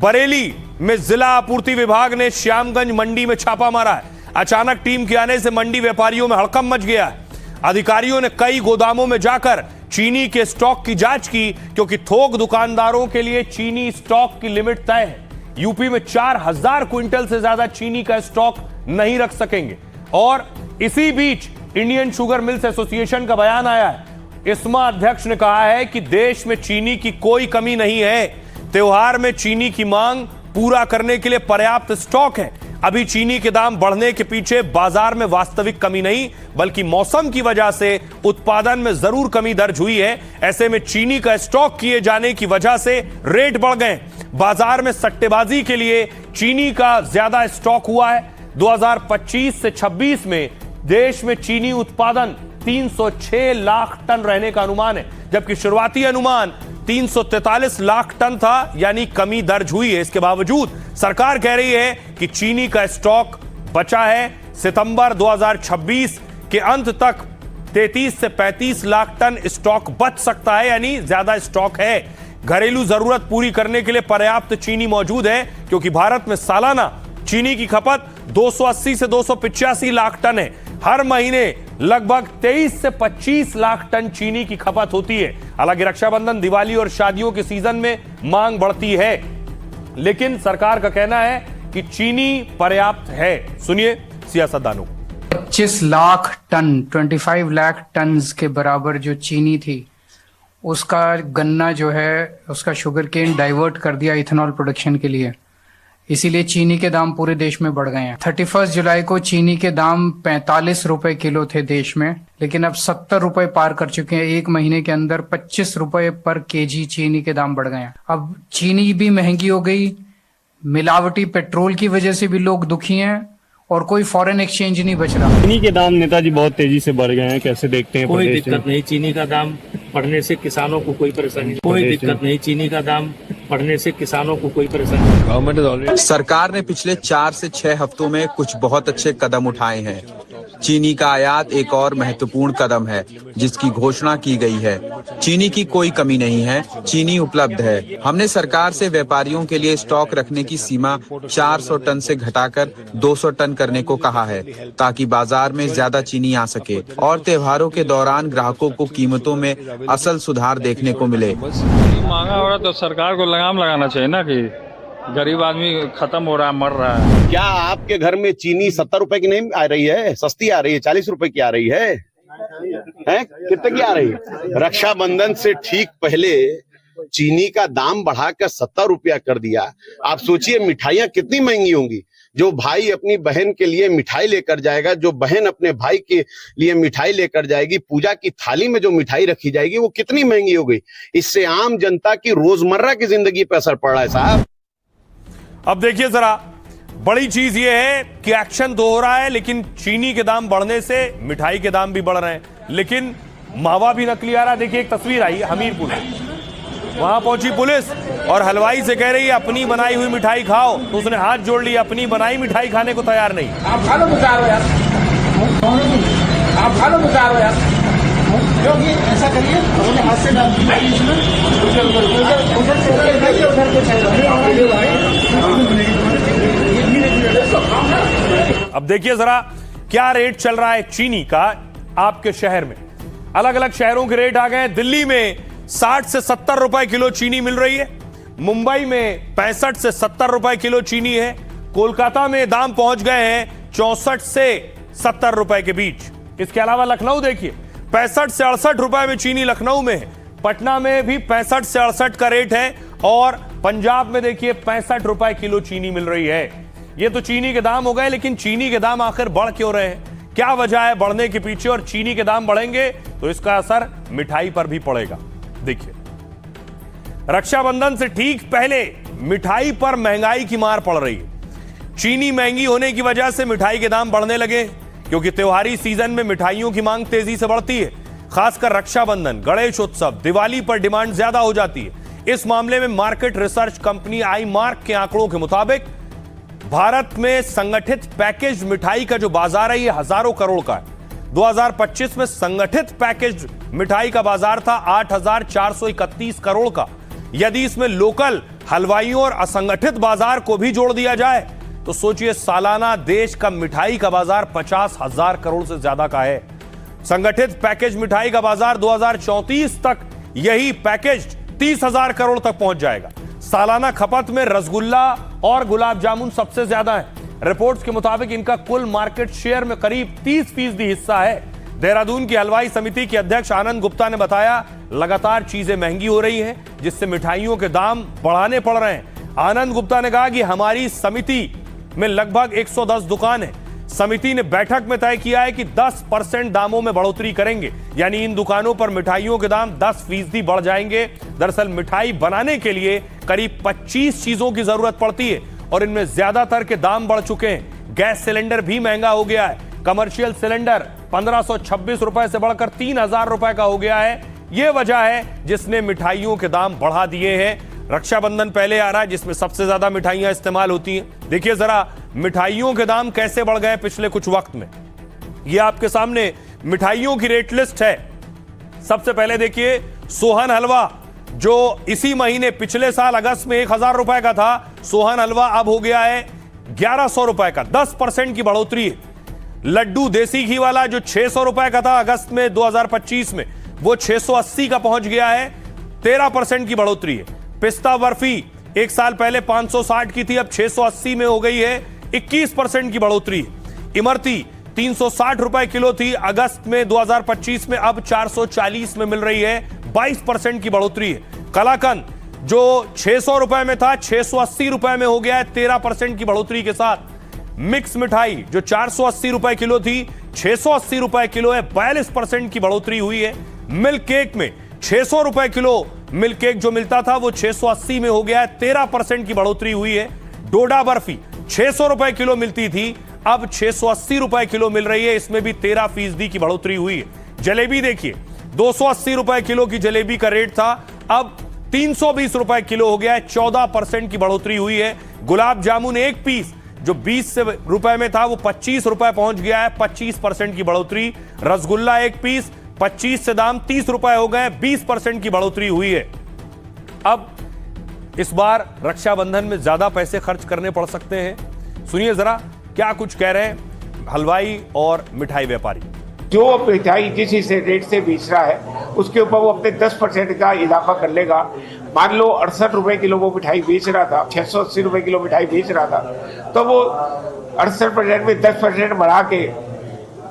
बरेली में जिला आपूर्ति विभाग ने श्यामगंज मंडी में छापा मारा है। अचानक टीम के आने से मंडी व्यापारियों में हड़कंप मच गया है। अधिकारियों ने कई गोदामों में जाकर चीनी के स्टॉक की जांच की, क्योंकि थोक दुकानदारों के लिए चीनी स्टॉक की लिमिट तय है। यूपी में 4,000 क्विंटल से ज्यादा चीनी का स्टॉक नहीं रख सकेंगे। और इसी बीच इंडियन शुगर मिल्स एसोसिएशन का बयान आया है। इस्मा अध्यक्ष ने कहा है कि देश में चीनी की कोई कमी नहीं है। त्योहार में चीनी की मांग पूरा करने के लिए पर्याप्त स्टॉक है। अभी चीनी के दाम बढ़ने के पीछे बाजार में वास्तविक कमी नहीं, बल्कि मौसम की वजह से उत्पादन में जरूर कमी दर्ज हुई है। ऐसे में चीनी का स्टॉक किए जाने की वजह से रेट बढ़ गए। बाजार में सट्टेबाजी के लिए चीनी का ज्यादा स्टॉक हुआ है। 2025 से 26 में देश में चीनी उत्पादन 306 लाख टन रहने का अनुमान है, जबकि शुरुआती अनुमान 343 लाख टन था, यानी कमी दर्ज हुई है। इसके बावजूद सरकार कह रही है कि चीनी का स्टॉक बचा है। सितंबर 2026 के अंत तक 33 से 35 लाख टन स्टॉक बच सकता है, यानी ज्यादा स्टॉक है। घरेलू जरूरत पूरी करने के लिए पर्याप्त चीनी मौजूद है, क्योंकि भारत में सालाना चीनी की खपत 280 से 285 लाख टन है। हर महीने लगभग 23 से 25 लाख टन चीनी की खपत होती है। हालांकि रक्षाबंधन, दिवाली और शादियों के सीजन में मांग बढ़ती है, लेकिन सरकार का कहना है कि चीनी पर्याप्त है। सुनिए सियासतदानों। 25 लाख टन, 25 लाख टन के बराबर जो चीनी थी, उसका गन्ना जो है उसका शुगर केन डाइवर्ट कर दिया इथेनॉल प्रोडक्शन के लिए। इसीलिए चीनी के दाम पूरे देश में बढ़ गए हैं। 31 जुलाई को चीनी के दाम 45 रुपए किलो थे देश में, लेकिन अब 70 रुपए पार कर चुके हैं। एक महीने के अंदर 25 रुपए पर केजी चीनी के दाम बढ़ गए हैं। अब चीनी भी महंगी हो गई, मिलावटी पेट्रोल की वजह से भी लोग दुखी हैं, और कोई फॉरेन एक्सचेंज नहीं बच रहा। चीनी के दाम नेताजी बहुत तेजी से बढ़ गए हैं, कैसे देखते हैं? कोई दिक्कत नहीं, चीनी का दाम बढ़ने से किसानों को कोई परेशानी, कोई दिक्कत नहीं, चीनी का दाम बढ़ने से किसानों को कोई परेशानी। सरकार ने पिछले 4 से 6 हफ्तों में कुछ बहुत अच्छे कदम उठाए हैं। चीनी का आयात एक और महत्वपूर्ण कदम है जिसकी घोषणा की गई है। चीनी की कोई कमी नहीं है, चीनी उपलब्ध है। हमने सरकार से व्यापारियों के लिए स्टॉक रखने की सीमा 400 टन से घटाकर 200 टन करने को कहा है ताकि बाजार में ज्यादा चीनी आ सके और त्योहारों के दौरान ग्राहकों को कीमतों में असल सुधार देखने को मिले। महंगा हो रहा तो सरकार को लगाम लगाना चाहिए ना कि गरीब आदमी खत्म हो रहा है, मर रहा है। क्या आपके घर में चीनी 70 रुपए की नहीं आ रही है? सस्ती आ रही है, 40 रुपए की आ रही है, कितने की आ रही है? रक्षाबंधन से ठीक पहले चीनी का दाम बढ़ाकर 70 रुपया कर दिया। आप सोचिए मिठाइयाँ कितनी महंगी होंगी। जो भाई अपनी बहन के लिए मिठाई लेकर जाएगा, जो बहन अपने भाई के लिए मिठाई लेकर जाएगी, पूजा की थाली में जो मिठाई रखी जाएगी वो कितनी महंगी हो गई। इससे आम जनता की रोजमर्रा की जिंदगी पर असर पड़ रहा है साहब। अब देखिए जरा, बड़ी चीज ये है कि एक्शन तो हो रहा है, लेकिन चीनी के दाम बढ़ने से मिठाई के दाम भी बढ़ रहे हैं, लेकिन मावा भी नकली आ रहा है। देखिए एक तस्वीर आई हमीरपुर में, वहां पहुंची पुलिस और हलवाई से कह रही है अपनी बनाई हुई मिठाई खाओ, तो उसने हाथ जोड़ लिया, अपनी बनाई मिठाई खाने को तैयार नहीं। आप खा लो बुखार हो यार, आप खा लो बुखार हो यार, क्योंकि ऐसा करिए अपने हाथ से डाल दीजिए इसमें। अब देखिए जरा क्या रेट चल रहा है चीनी का आपके शहर में। अलग अलग शहरों के रेट आ गए हैं। दिल्ली में 60 से 70 रुपए किलो चीनी मिल रही है, मुंबई में 65 से 70 रुपए किलो चीनी है, कोलकाता में दाम पहुंच गए हैं 64 से 70 रुपए के बीच। इसके अलावा लखनऊ देखिए 65 से 68 रुपए में चीनी लखनऊ में है, पटना में भी 65 से 68 का रेट है, और पंजाब में देखिए 65 रुपए किलो चीनी मिल रही है। ये तो चीनी के दाम हो गए, लेकिन चीनी के दाम आखिर बढ़ क्यों रहे हैं? क्या वजह है बढ़ने के पीछे? और चीनी के दाम बढ़ेंगे तो इसका असर मिठाई पर भी पड़ेगा। देखिए रक्षाबंधन से ठीक पहले मिठाई पर महंगाई की मार पड़ रही है। चीनी महंगी होने की वजह से मिठाई के दाम बढ़ने लगे, क्योंकि त्योहारी सीजन में मिठाइयों की मांग तेजी से बढ़ती है। खासकर रक्षाबंधन, गणेश उत्सव, दिवाली पर डिमांड ज्यादा हो जाती है। इस मामले में market research company I mark के आंकड़ों के मुताबिक भारत में संगठित पैकेज मिठाई का जो बाजार है ये हजारों करोड़ का है। 2025 में संगठित पैकेज मिठाई का बाजार था 8,431 करोड़ का। यदि इसमें लोकल हलवाइयों और असंगठित बाजार को भी जोड़ दिया जाए तो सोचिए सालाना देश का मिठाई का बाजार 50,000 करोड़ से ज्यादा का है। संगठित पैकेज मिठाई का बाजार 2034 तक यही पैकेज 30,000 करोड़ तक पहुंच जाएगा। सालाना खपत में रसगुल्ला और गुलाब जामुन सबसे ज्यादा है। रिपोर्ट्स के मुताबिक इनका कुल मार्केट शेयर में करीब 30% हिस्सा है। देहरादून की हलवाई समिति के अध्यक्ष आनंद गुप्ता ने बताया, लगातार चीजें महंगी हो रही हैं, जिससे मिठाइयों के दाम बढ़ाने पड़ रहे हैं। आनंद गुप्ता ने कहा कि हमारी समिति में लगभग 110 दुकान है। समिति ने बैठक में तय किया है कि 10% दामों में बढ़ोतरी करेंगे, यानी इन दुकानों पर मिठाइयों के दाम 10% बढ़ जाएंगे। दरअसल मिठाई बनाने के लिए करीब 25 चीजों की जरूरत पड़ती है और इनमें ज्यादातर के दाम बढ़ चुके हैं। गैस सिलेंडर भी महंगा हो गया है। कमर्शियल सिलेंडर 1526 रुपए से बढ़कर 3,000 रुपए का हो गया है। यह वजह है जिसने मिठाइयों के दाम बढ़ा दिए हैं। रक्षाबंधन पहले आ रहा है, जिसमें सबसे ज्यादा मिठाइयां इस्तेमाल होती हैं। देखिए जरा मिठाइयों के दाम कैसे बढ़ गए पिछले कुछ वक्त में। यह आपके सामने मिठाइयों की रेट लिस्ट है। सबसे पहले देखिए सोहन हलवा, जो इसी महीने पिछले साल अगस्त में 1,000 रुपए का था, सोहन हलवा अब हो गया है 1,100 रुपए का, 10% की बढ़ोतरी है। लड्डू देसी घी वाला जो 600 रुपए का था अगस्त में 2025 में, वो 680 का पहुंच गया है, 13% की बढ़ोतरी है। पिस्ता बर्फी एक साल पहले 560 की थी, अब 680 में हो गई है, 21% की बढ़ोतरी है। इमरती 360 रुपए किलो थी अगस्त में 2025 में, अब 440 में मिल रही है, 22% की बढ़ोतरी है। कलाकंद जो 600 रुपए में था 680 रुपए में हो गया है, 13% की बढ़ोतरी के साथ। मिक्स मिठाई जो 480 रुपए किलो थी 680 रुपए किलो है, 42% की बढ़ोतरी हुई है। मिल्क केक में 600 रुपए किलो मिल्क केक जो मिलता था वो 680 में हो गया है, 13% की बढ़ोतरी हुई है। डोडा बर्फी 600 रुपए किलो मिलती थी, अब 680 रुपए किलो मिल रही है, इसमें भी 13% की बढ़ोतरी हुई है। जलेबी देखिए, 280 रुपए किलो की जलेबी का रेट था, अब 320 रुपए किलो हो गया है, 14% की बढ़ोतरी हुई है। गुलाब जामुन एक पीस जो 20 रुपए में था वो 25 रुपए पहुंच गया है, 25% की बढ़ोतरी। रसगुल्ला एक पीस 25 से दाम 30 रुपए हो गए, 20% की बढ़ोतरी हुई है। अब इस बार रक्षाबंधन में ज्यादा पैसे खर्च करने पड़ सकते हैं। सुनिए जरा क्या कुछ कह रहे हैं हलवाई और मिठाई व्यापारी। जो मिठाई जिस रेट से बेच रहा है उसके ऊपर वो अपने 10% का इजाफा कर लेगा। मान लो 68 रुपए किलो वो मिठाई बेच रहा था, 680 रुपए किलो मिठाई बेच रहा था, तो वो 68% में 10% बढ़ा के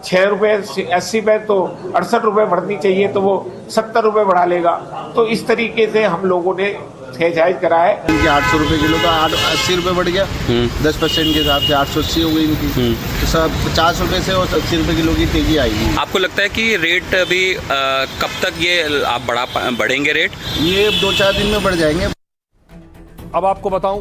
6 रुपए 80 पे तो 68 रुपए बढ़नी चाहिए, तो वो 70 रुपए बढ़ा लेगा। तो इस तरीके से हम लोगों ने जायज करा है। इनकी 800 रुपए किलो का 80 रुपए बढ़ गया, 10% के हिसाब से 880 हो गई इनकी। तो सब 50 रुपए से और 80 रुपए किलो की तेजी आएगी। आपको लगता है कि रेट अभी कब तक ये आप बढ़ेंगे रेट? ये 2-4 दिन में बढ़ जाएंगे। अब आपको बताऊं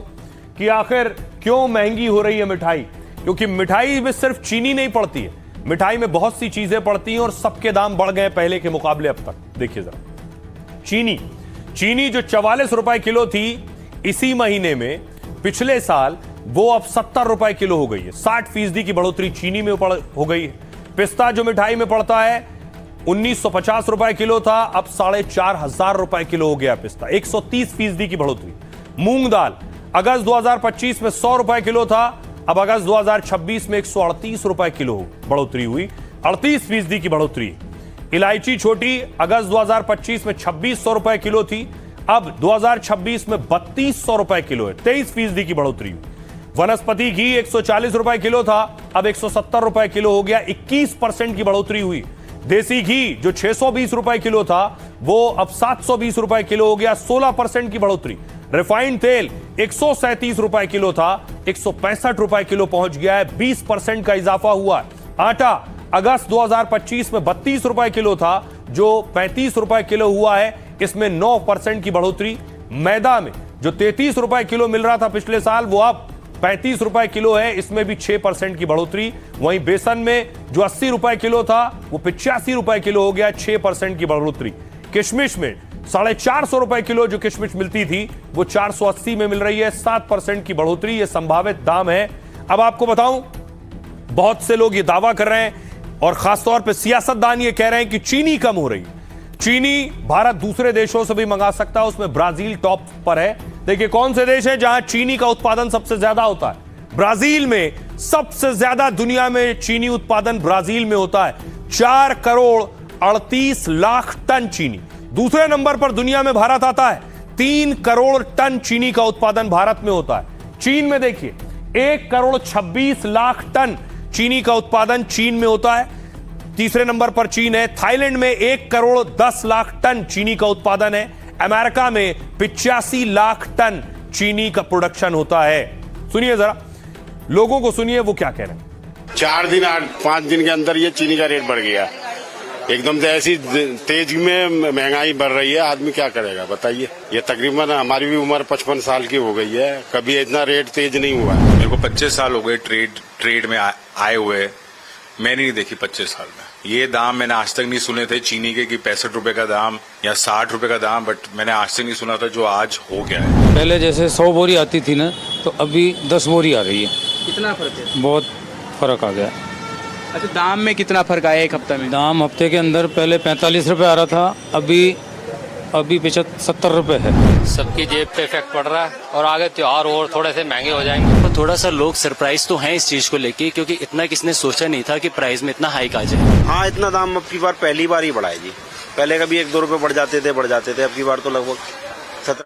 कि आखिर क्यों महंगी हो रही है मिठाई, क्योंकि मिठाई में सिर्फ चीनी नहीं पड़ती है, मिठाई में बहुत सी चीजें पड़ती हैं और सबके दाम बढ़ गए पहले के मुकाबले अब तक। देखिए जरा, चीनी जो 44 रुपए किलो थी इसी महीने में, पिछले साल वो अब 70 रुपए किलो हो गई है। 60% की बढ़ोतरी चीनी में हो गई है। पिस्ता जो मिठाई में पड़ता है 1950 रुपए किलो था, अब 4,500 रुपए किलो हो गया पिस्ता, 130% की बढ़ोतरी। मूंग दाल अगस्त 2025 में 100 रुपए किलो था, अब अगस्त 2026 में 138 रुपए किलो बढ़ोतरी हुई, 38% की बढ़ोतरी। इलायची छोटी अगस्त 2025 में 2600 रुपए किलो थी, अब 2026 में 3200 रुपए किलो है, 23% की बढ़ोतरी हुई। वनस्पति घी 140 रुपए किलो था, अब 170 रुपए किलो हो गया, 21% की बढ़ोतरी हुई। देसी घी जो 620 रुपए किलो था वो अब 720 रुपए किलो हो गया, 16% की बढ़ोतरी। रिफाइंड तेल 137 रुपए किलो था, 165 रुपए किलो पहुंच गया है, 20% का इजाफा हुआ। आटा अगस्त 2025 में 32 रुपए किलो था, जो 35 रुपए किलो हुआ है, इसमें 9% की बढ़ोतरी। मैदा में जो 33 रुपए किलो मिल रहा था पिछले साल वो अब 35 रुपए किलो है, इसमें भी 6% की बढ़ोतरी। वहीं बेसन में जो 80 रुपए किलो था वो 85 रुपए किलो हो गया, 6% की बढ़ोतरी। किशमिश में 450 रुपए किलो जो किशमिश मिलती थी वो 480 में मिल रही है, 7% की बढ़ोतरी। ये संभावित दाम है। अब आपको बताऊं, बहुत से लोग ये दावा कर रहे हैं और खासतौर पे सियासतदान ये कह रहे हैं कि चीनी कम हो रही है। चीनी भारत दूसरे देशों से भी मंगा सकता है, उसमें ब्राजील टॉप पर है। देखिए कौन से देश है जहां चीनी का उत्पादन सबसे ज्यादा होता है। ब्राजील में सबसे ज्यादा दुनिया में चीनी उत्पादन ब्राजील में होता है, 4 करोड़ 38 लाख टन चीनी। दूसरे नंबर पर दुनिया में भारत आता है, 3 करोड़ टन चीनी का उत्पादन भारत में होता है। चीन में देखिए 1 करोड़ 26 लाख टन चीनी का उत्पादन चीन में होता है, तीसरे नंबर पर चीन है। थाईलैंड में 1 करोड़ 10 लाख टन चीनी का उत्पादन है। अमेरिका में 85 लाख टन चीनी का प्रोडक्शन होता है। सुनिए जरा, लोगों को सुनिए वो क्या कह रहे हैं। 4-5 दिन के अंदर ये चीनी का रेट बढ़ गया एकदम से, ऐसी तेज में महंगाई बढ़ रही है, आदमी क्या करेगा बताइए। ये तकरीबन हमारी भी उम्र 55 साल की हो गई है, कभी इतना रेट तेज नहीं हुआ। मेरे को 25 साल हो गए ट्रेड में आए हुए, मैंने नहीं देखी 25 साल में ये दाम। मैंने आज तक नहीं सुने थे चीनी के कि 65 रुपए का दाम या 60 रुपए का दाम, बट मैंने आज तक नहीं सुना था जो आज हो गया है। पहले जैसे 100 बोरी आती थी ना, तो अभी 10 बोरी आ रही है। कितना फर्क है? बहुत फर्क आ गया। अच्छा, दाम में कितना फर्क आया एक हफ्ते में? दाम हफ्ते के अंदर पहले 45 रुपए आ रहा था, अभी 70 रुपए है। सबकी जेब पे इफेक्ट पड़ रहा है और आगे त्योहार और थोड़े से महंगे हो जाएंगे। तो थोड़ा सा लोग सरप्राइज तो हैं इस चीज को लेके, क्योंकि इतना किसने सोचा नहीं था कि प्राइस में इतना हाइक आ जाए। हाँ, इतना दाम अब की बार पहली बार ही बढ़ा है जी। पहले कभी 1-2 रुपए बढ़ जाते थे, अब की बार तो लगभग 17।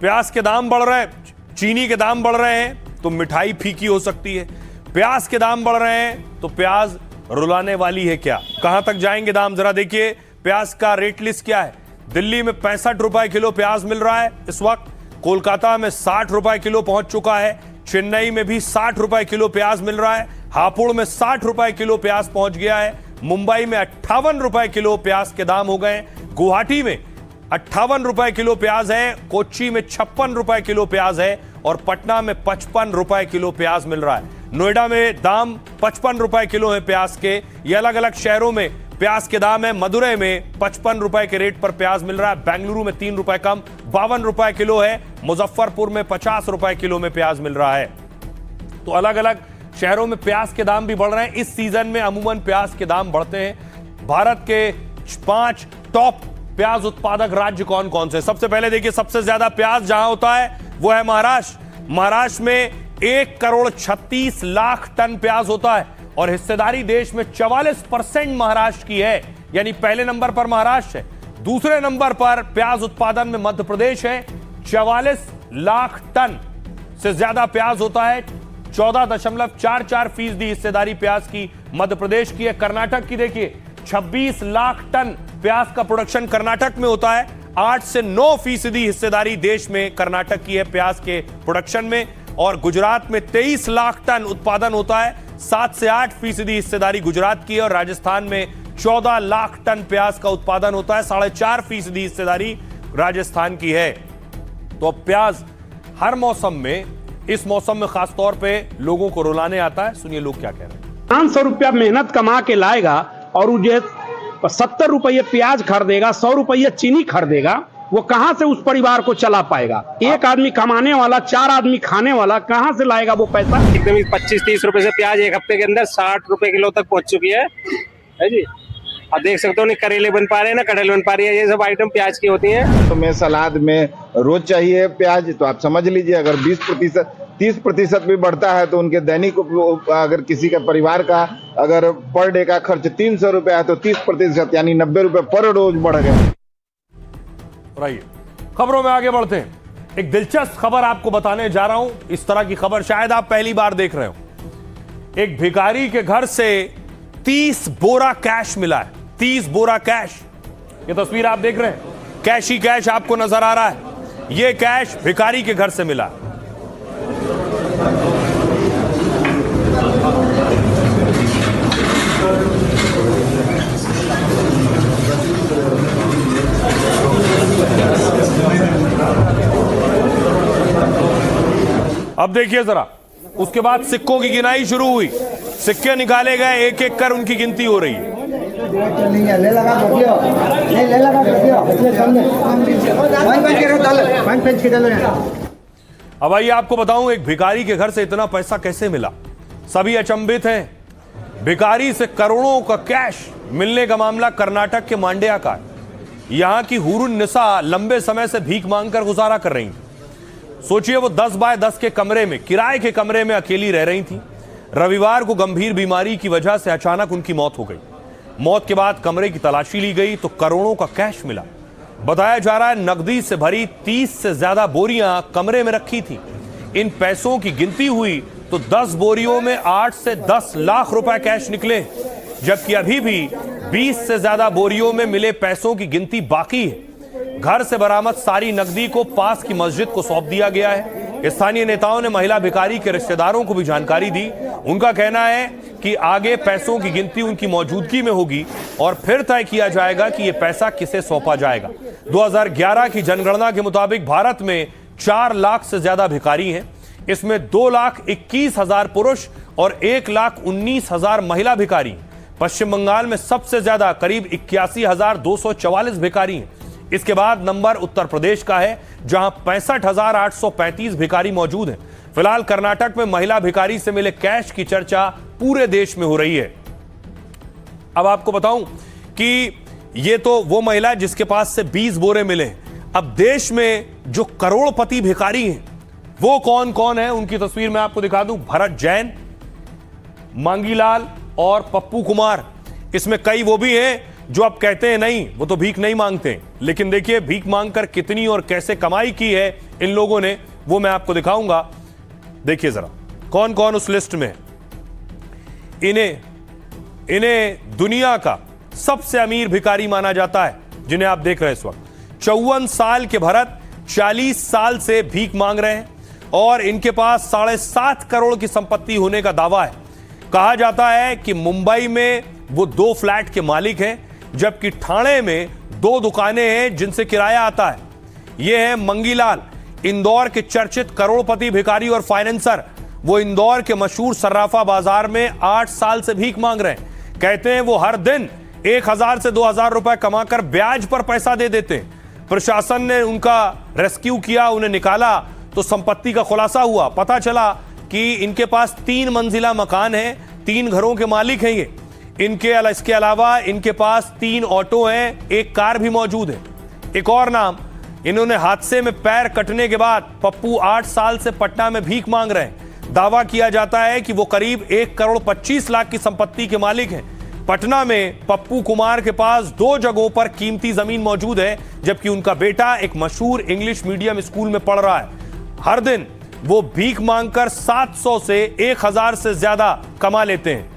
प्याज के दाम बढ़ रहे हैं, चीनी के दाम बढ़ रहे हैं तो मिठाई फीकी हो सकती है। प्याज के दाम बढ़ रहे हैं तो प्याज रुलाने वाली है क्या? कहां तक जाएंगे दाम, जरा देखिए। प्याज का रेट लिस्ट क्या है। दिल्ली में 65 रुपए किलो प्याज मिल रहा है इस वक्त, कोलकाता में 60 रुपए किलो पहुंच चुका है, चेन्नई में भी 60 रुपए किलो प्याज मिल रहा है, हापुड़ में 60 रुपए किलो प्याज पहुंच गया है, मुंबई में 58 रुपए किलो प्याज के दाम हो गए, गुवाहाटी में 58 रुपए किलो प्याज है, कोच्चि में 56 रुपए किलो प्याज है और पटना में 55 रुपए किलो प्याज मिल रहा है। नोएडा में दाम 55 रुपए किलो है प्याज के। ये अलग अलग शहरों में प्याज के दाम है। मदुरई में 55 रुपए के रेट पर प्याज मिल रहा है। बेंगलुरु में 3 रुपए कम 52 रुपए किलो है। मुजफ्फरपुर में 50 रुपए किलो में प्याज मिल रहा है। तो अलग अलग शहरों में प्याज के दाम भी बढ़ रहे हैं। इस सीजन में अमूमन प्याज के दाम बढ़ते हैं। भारत के 5 टॉप प्याज उत्पादक राज्य कौन कौन से? सबसे पहले देखिए, सबसे ज्यादा प्याज जहां होता है वो है महाराष्ट्र। महाराष्ट्र में 1,36,00,000 टन प्याज होता है और हिस्सेदारी देश में 44% महाराष्ट्र की है, यानी पहले नंबर पर महाराष्ट्र है। दूसरे नंबर पर प्याज उत्पादन में मध्य प्रदेश है। 44 लाख टन से ज्यादा प्याज होता है। 14.44% हिस्सेदारी प्याज की मध्य प्रदेश की है। कर्नाटक की देखिए, 26 लाख टन प्याज का प्रोडक्शन कर्नाटक में होता है। 8 से 9% हिस्सेदारी देश में कर्नाटक की है प्याज के प्रोडक्शन में। और गुजरात में 23 लाख टन उत्पादन होता है। 7 से 8% हिस्सेदारी गुजरात की है। और राजस्थान में 14 लाख टन प्याज का उत्पादन होता है। 4.5% हिस्सेदारी राजस्थान की है। तो अब प्याज हर मौसम में, इस मौसम में खास तौर पे लोगों को रुलाने आता है। सुनिए लोग क्या कह रहे हैं। 500 रुपया मेहनत कमा के लाएगा और मुझे 70 रुपये प्याज खरीदेगा, 100 रुपये चीनी खरीदेगा, वो कहां से उस परिवार को चला पाएगा? एक आदमी कमाने वाला, 4 आदमी खाने वाला, कहां से लाएगा वो पैसा? एकदम 25-30 रुपए से प्याज एक हफ्ते के अंदर 60 रुपए किलो तक पहुंच चुकी है जी। आप देख सकते हो, नहीं करेले बन पा रहे हैं ना कटहल बन पा रही है। ये सब आइटम प्याज की होती हैं। तो मैं सलाद में रोज चाहिए प्याज, तो आप समझ लीजिए अगर 20% 30% भी बढ़ता है तो उनके दैनिक, अगर किसी का परिवार का अगर पर डे का खर्च 300 रुपए है तो 30% यानी 90 रुपए पर रोज बढ़ गए। रहिए, खबरों में आगे बढ़ते हैं। एक दिलचस्प खबर आपको बताने जा रहा हूं। इस तरह की खबर शायद आप पहली बार देख रहे हो। एक भिखारी के घर से 30 बोरा कैश मिला है। 30 बोरा कैश। ये तस्वीर आप देख रहे हैं, कैश ही कैश आपको नजर आ रहा है। ये कैश भिखारी के घर से मिला है। अब देखिए जरा, उसके बाद सिक्कों की गिनाई शुरू हुई। सिक्के निकाले गए, एक एक कर उनकी गिनती हो रही है। अब आइए आपको बताऊं, एक भिखारी के घर से इतना पैसा कैसे मिला। सभी अचंभित हैं। भिखारी से करोड़ों का कैश मिलने का मामला कर्नाटक के मांड्या का है। यहां की हुरुन निसा लंबे समय से भीख मांगकर गुजारा कर रही थी। सोचिए, वो 10 बाय 10 के कमरे में, किराए के कमरे में अकेली रह रही थी। रविवार को गंभीर बीमारी की वजह से अचानक उनकी मौत हो गई। मौत के बाद कमरे की तलाशी ली गई तो करोड़ों का कैश मिला। बताया जा रहा है नकदी से भरी 30 से ज्यादा बोरियां कमरे में रखी थी। इन पैसों की गिनती हुई तो 10 बोरियों में 8 से 10 लाख रुपए कैश निकले, जबकि अभी भी 20 से ज्यादा बोरियों में मिले पैसों की गिनती बाकी है। घर से बरामद सारी नकदी को पास की मस्जिद को सौंप दिया गया है। स्थानीय नेताओं ने महिला भिखारी के रिश्तेदारों को भी जानकारी दी। उनका कहना है कि आगे पैसों की गिनती उनकी मौजूदगी में होगी और फिर तय किया जाएगा कि यह पैसा किसे सौंपा जाएगा। 2011 की जनगणना के मुताबिक भारत में 4 लाख से ज्यादा भिखारी हैं। इसमें 2,21,000 पुरुष और 1,19,000 महिला भिखारी। पश्चिम बंगाल में सबसे ज्यादा करीब 81,244 भिखारी हैं। इसके बाद नंबर उत्तर प्रदेश का है, जहां 65,835 भिखारी मौजूद हैं। फिलहाल कर्नाटक में महिला भिखारी से मिले कैश की चर्चा पूरे देश में हो रही है। अब आपको बताऊं कि ये तो वो महिला जिसके पास से 20 बोरे मिले। अब देश में जो करोड़पति भिखारी हैं वो कौन कौन है, उनकी तस्वीर मैं आपको दिखा दूं। भरत जैन, मांगीलाल और पप्पू कुमार। इसमें कई वो भी हैं जो अब कहते हैं नहीं, वो तो भीख नहीं मांगते। लेकिन देखिए भीख मांगकर कितनी और कैसे कमाई की है इन लोगों ने, वो मैं आपको दिखाऊंगा। देखिए जरा कौन कौन उस लिस्ट में है। इन्हें दुनिया का सबसे अमीर भिखारी माना जाता है, जिन्हें आप देख रहे हैं इस वक्त। 54 साल के भरत 40 साल से भीख मांग रहे हैं और इनके पास 7.5 करोड़ की संपत्ति होने का दावा है। कहा जाता है कि मुंबई में वो 2 फ्लैट के मालिक हैं, जबकि ठाणे में 2 दुकानें हैं जिनसे किराया आता है। ये है मंगीलाल, इंदौर के चर्चित करोड़पति भिखारी और फाइनेंसर। वो इंदौर के मशहूर सर्राफा बाजार में 8 साल से भीख मांग रहे हैं। कहते हैं वो हर दिन 1000 से 2000 रुपए कमाकर ब्याज पर पैसा दे देते हैं। प्रशासन ने उनका रेस्क्यू किया, उन्हें निकाला तो संपत्ति का खुलासा हुआ। पता चला कि इनके पास 3 मंजिला मकान है, 3 घरों के मालिक हैं ये। इसके अलावा इनके पास 3 ऑटो हैं, 1 कार भी मौजूद है। एक और नाम, इन्होंने हादसे में पैर कटने के बाद पप्पू 8 साल से पटना में भीख मांग रहे हैं। दावा किया जाता है कि वो करीब 1 करोड़ 25 लाख की संपत्ति के मालिक हैं। पटना में पप्पू कुमार के पास 2 जगहों पर कीमती जमीन मौजूद है, जबकि उनका बेटा एक मशहूर इंग्लिश मीडियम स्कूल में पढ़ रहा है। हर दिन वो भीख मांगकर 700 से 1000 से ज्यादा कमा लेते हैं।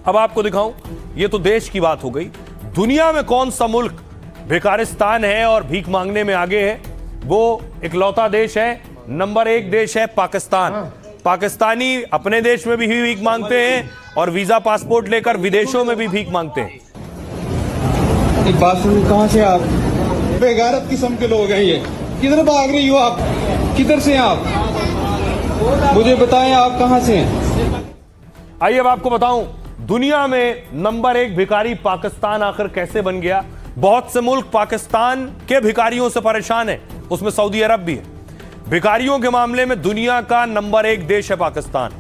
अब आपको दिखाऊं, ये तो देश की बात हो गई। दुनिया में कौन सा मुल्क भिखारिस्तान है और भीख मांगने में आगे है? वो इकलौता देश है, नंबर 1 देश है पाकिस्तान। पाकिस्तानी अपने देश में भी भीख मांगते हैं और वीजा पासपोर्ट लेकर विदेशों में भी भीख मांगते हैं। एक बात सुनिए, कहां से आप? बेगैरत किस्म के लोग हैं ये। किधर भाग रही हो आप? किधर से हैं आप? मुझे बताएं आप कहां से हैं? आइए अब आपको बताऊं, दुनिया में नंबर 1 भिखारी पाकिस्तान आखिर कैसे बन गया। बहुत से मुल्क पाकिस्तान के भिखारियों से परेशान है, उसमें सऊदी अरब भी है। भिखारियों के मामले में दुनिया का नंबर 1 देश है पाकिस्तान।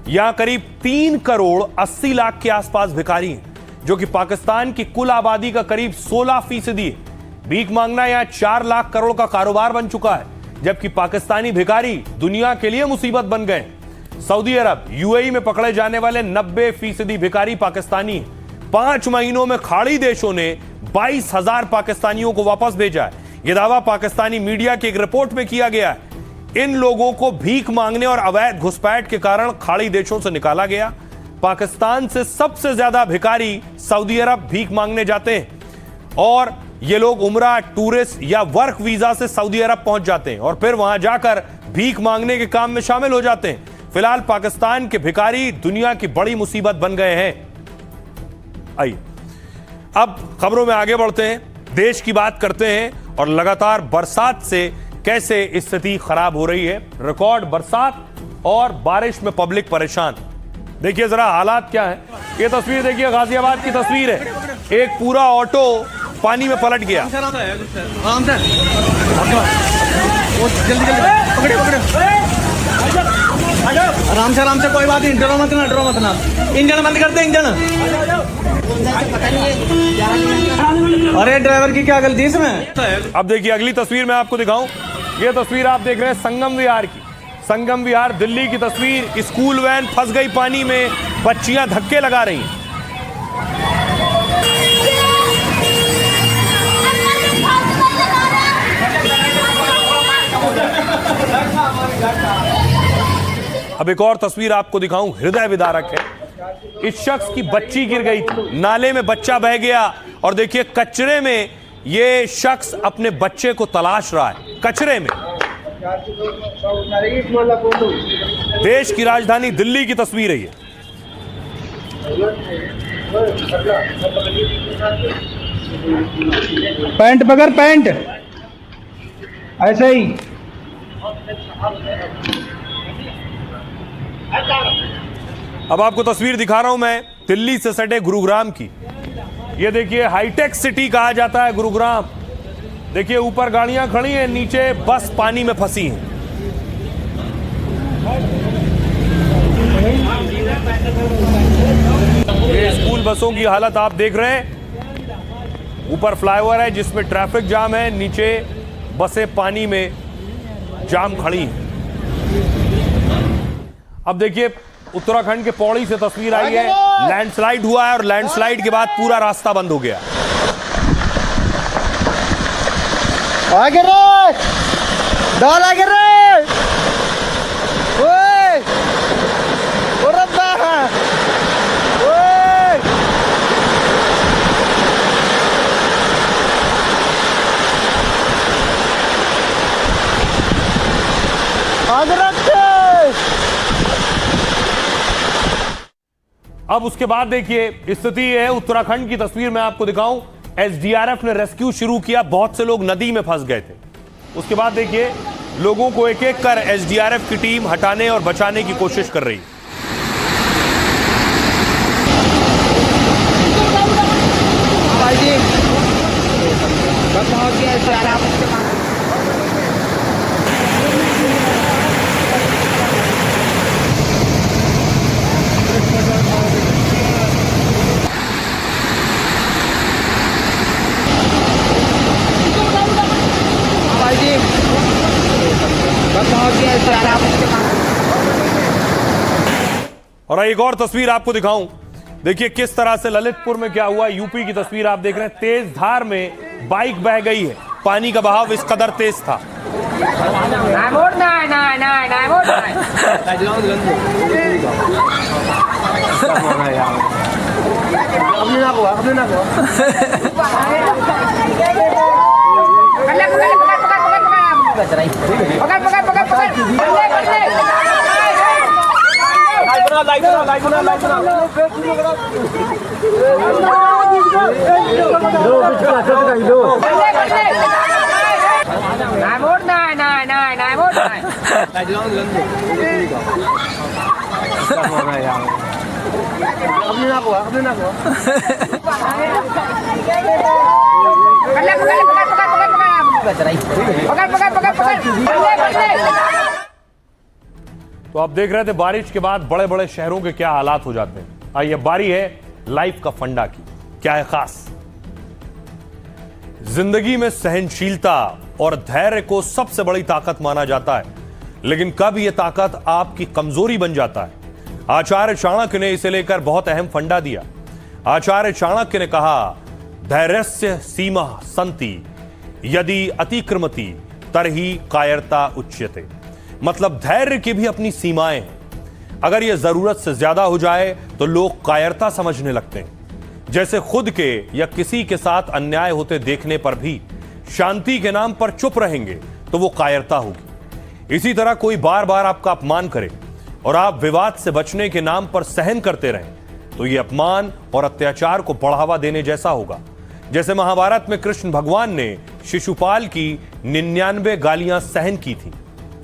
यहां करीब 3 करोड़ 80 लाख के आसपास भिखारी हैं, जो कि पाकिस्तान की कुल आबादी का करीब 16% है। भीख मांगना यहां 4 लाख करोड़ का कारोबार बन चुका है, जबकि पाकिस्तानी भिखारी दुनिया के लिए मुसीबत बन गए। सऊदी अरब, यूएई में पकड़े जाने वाले 90% भिखारी पाकिस्तानी हैं। 5 महीनों में खाड़ी देशों ने 22,000 पाकिस्तानियों को वापस भेजा है। यह दावा पाकिस्तानी मीडिया की एक रिपोर्ट में किया गया है। इन लोगों को भीख मांगने और अवैध घुसपैठ के कारण खाड़ी देशों से निकाला गया। पाकिस्तान से सबसे ज्यादा भिखारी सऊदी अरब भीख मांगने जाते हैं और ये लोग उम्रा, टूरिस्ट या वर्क वीजा से सऊदी अरब पहुंच जाते हैं और फिर वहां जाकर भीख मांगने के काम में शामिल हो जाते हैं। फिलहाल पाकिस्तान के भिखारी दुनिया की बड़ी मुसीबत बन गए हैं। आइए अब खबरों में आगे बढ़ते हैं, देश की बात करते हैं और लगातार बरसात से कैसे स्थिति खराब हो रही है। रिकॉर्ड बरसात और बारिश में पब्लिक परेशान। देखिए जरा हालात क्या है। ये तस्वीर देखिए, गाजियाबाद की तस्वीर है। एक पूरा ऑटो पानी में पलट गया। आराम से कोई बात नहीं, डरो मत ना। इंजन बंद करते, इंजन। अरे ड्राइवर की क्या गलती है इसमें? अब देखिए अगली तस्वीर मैं आपको दिखाऊं। ये तस्वीर आप देख रहे हैं संगम विहार की। संगम विहार दिल्ली की तस्वीर। स्कूल वैन फंस गई पानी में, बच्चियां धक्के लगा रही हैं। अब एक और तस्वीर आपको दिखाऊं, हृदय विदारक है। इस शख्स की बच्ची गिर गई थी, नाले में बच्चा बह गया और देखिए कचरे में ये शख्स अपने बच्चे को तलाश रहा है, कचरे में। देश की राजधानी दिल्ली की तस्वीर है ये। पैंट पकड़, पैंट ऐसे ही। अब आपको तस्वीर दिखा रहा हूं मैं दिल्ली से सटे गुरुग्राम की। ये देखिए हाईटेक सिटी कहा जाता है गुरुग्राम। देखिए ऊपर गाड़ियां खड़ी हैं, नीचे बस पानी में फंसी हैं। ये स्कूल बसों की हालत आप देख रहे हैं। ऊपर फ्लाईओवर है जिसमें ट्रैफिक जाम है, नीचे बसें पानी में जाम खड़ी हैं। अब देखिए उत्तराखंड के पौड़ी से तस्वीर आई है। लैंडस्लाइड हुआ है और लैंडस्लाइड के बाद पूरा रास्ता बंद हो गया। आगे रे, डाल आगे रे, ओए, ओ रब्बा, ओए, आगे रखते। अब उसके बाद देखिए स्थिति है उत्तराखंड की तस्वीर मैं आपको दिखाऊं। एसडीआरएफ ने रेस्क्यू शुरू किया, बहुत से लोग नदी में फंस गए थे। उसके बाद देखिए लोगों को एक एक कर एसडीआरएफ की टीम हटाने और बचाने की कोशिश कर रही है। और एक और तस्वीर आपको दिखाऊं, देखिए किस तरह से ललितपुर में क्या हुआ। यूपी की तस्वीर आप देख रहे हैं, तेज धार में बाइक बह गई है, पानी का बहाव इस कदर तेज था। तो आप देख रहे थे बारिश के बाद बड़े बड़े शहरों के क्या हालात हो जाते हैं। आइए बारी है लाइफ का फंडा की। क्या है खास? जिंदगी में सहनशीलता और धैर्य को सबसे बड़ी ताकत माना जाता है, लेकिन कब यह ताकत आपकी कमजोरी बन जाता है? आचार्य चाणक्य ने इसे लेकर बहुत अहम फंडा दिया। आचार्य चाणक्य ने कहा, धैर्यस्य सीमा संति यदि अतिक्रमति तरहि कायरता उच्यते। मतलब धैर्य की भी अपनी सीमाएं हैं। अगर यह जरूरत से ज्यादा हो जाए तो लोग कायरता समझने लगते हैं। जैसे खुद के या किसी के साथ अन्याय होते देखने पर भी शांति के नाम पर चुप रहेंगे तो वो कायरता होगी। इसी तरह कोई बार बार आपका अपमान करे और आप विवाद से बचने के नाम पर सहन करते रहें तो ये अपमान और अत्याचार को बढ़ावा देने जैसा होगा। जैसे महाभारत में कृष्ण भगवान ने शिशुपाल की 99 गालियां सहन की थी,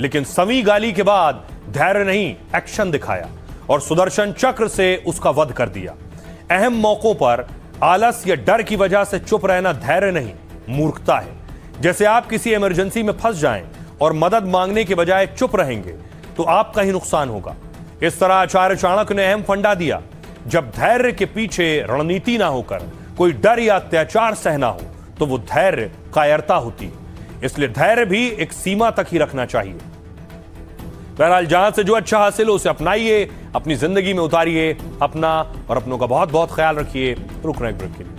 लेकिन सवी गाली के बाद धैर्य नहीं एक्शन दिखाया और सुदर्शन चक्र से उसका वध कर दिया। अहम मौकों पर आलस या डर की वजह से चुप रहना धैर्य नहीं, मूर्खता है। जैसे आप किसी इमरजेंसी में फंस जाएं और मदद मांगने के बजाय चुप रहेंगे तो आपका ही नुकसान होगा। इस तरह आचार्य चाणक्य ने अहम फंडा दिया, जब धैर्य के पीछे रणनीति ना होकर कोई डर या अत्याचार सहना हो तो वो धैर्य कायरता होती है। इसलिए धैर्य भी एक सीमा तक ही रखना चाहिए। बहरहाल जहां से जो अच्छा हासिल हो उसे अपनाइए, अपनी जिंदगी में उतारिए। अपना और अपनों का बहुत बहुत ख्याल रखिए। रुक रहे हैं ब्रेक के लिए।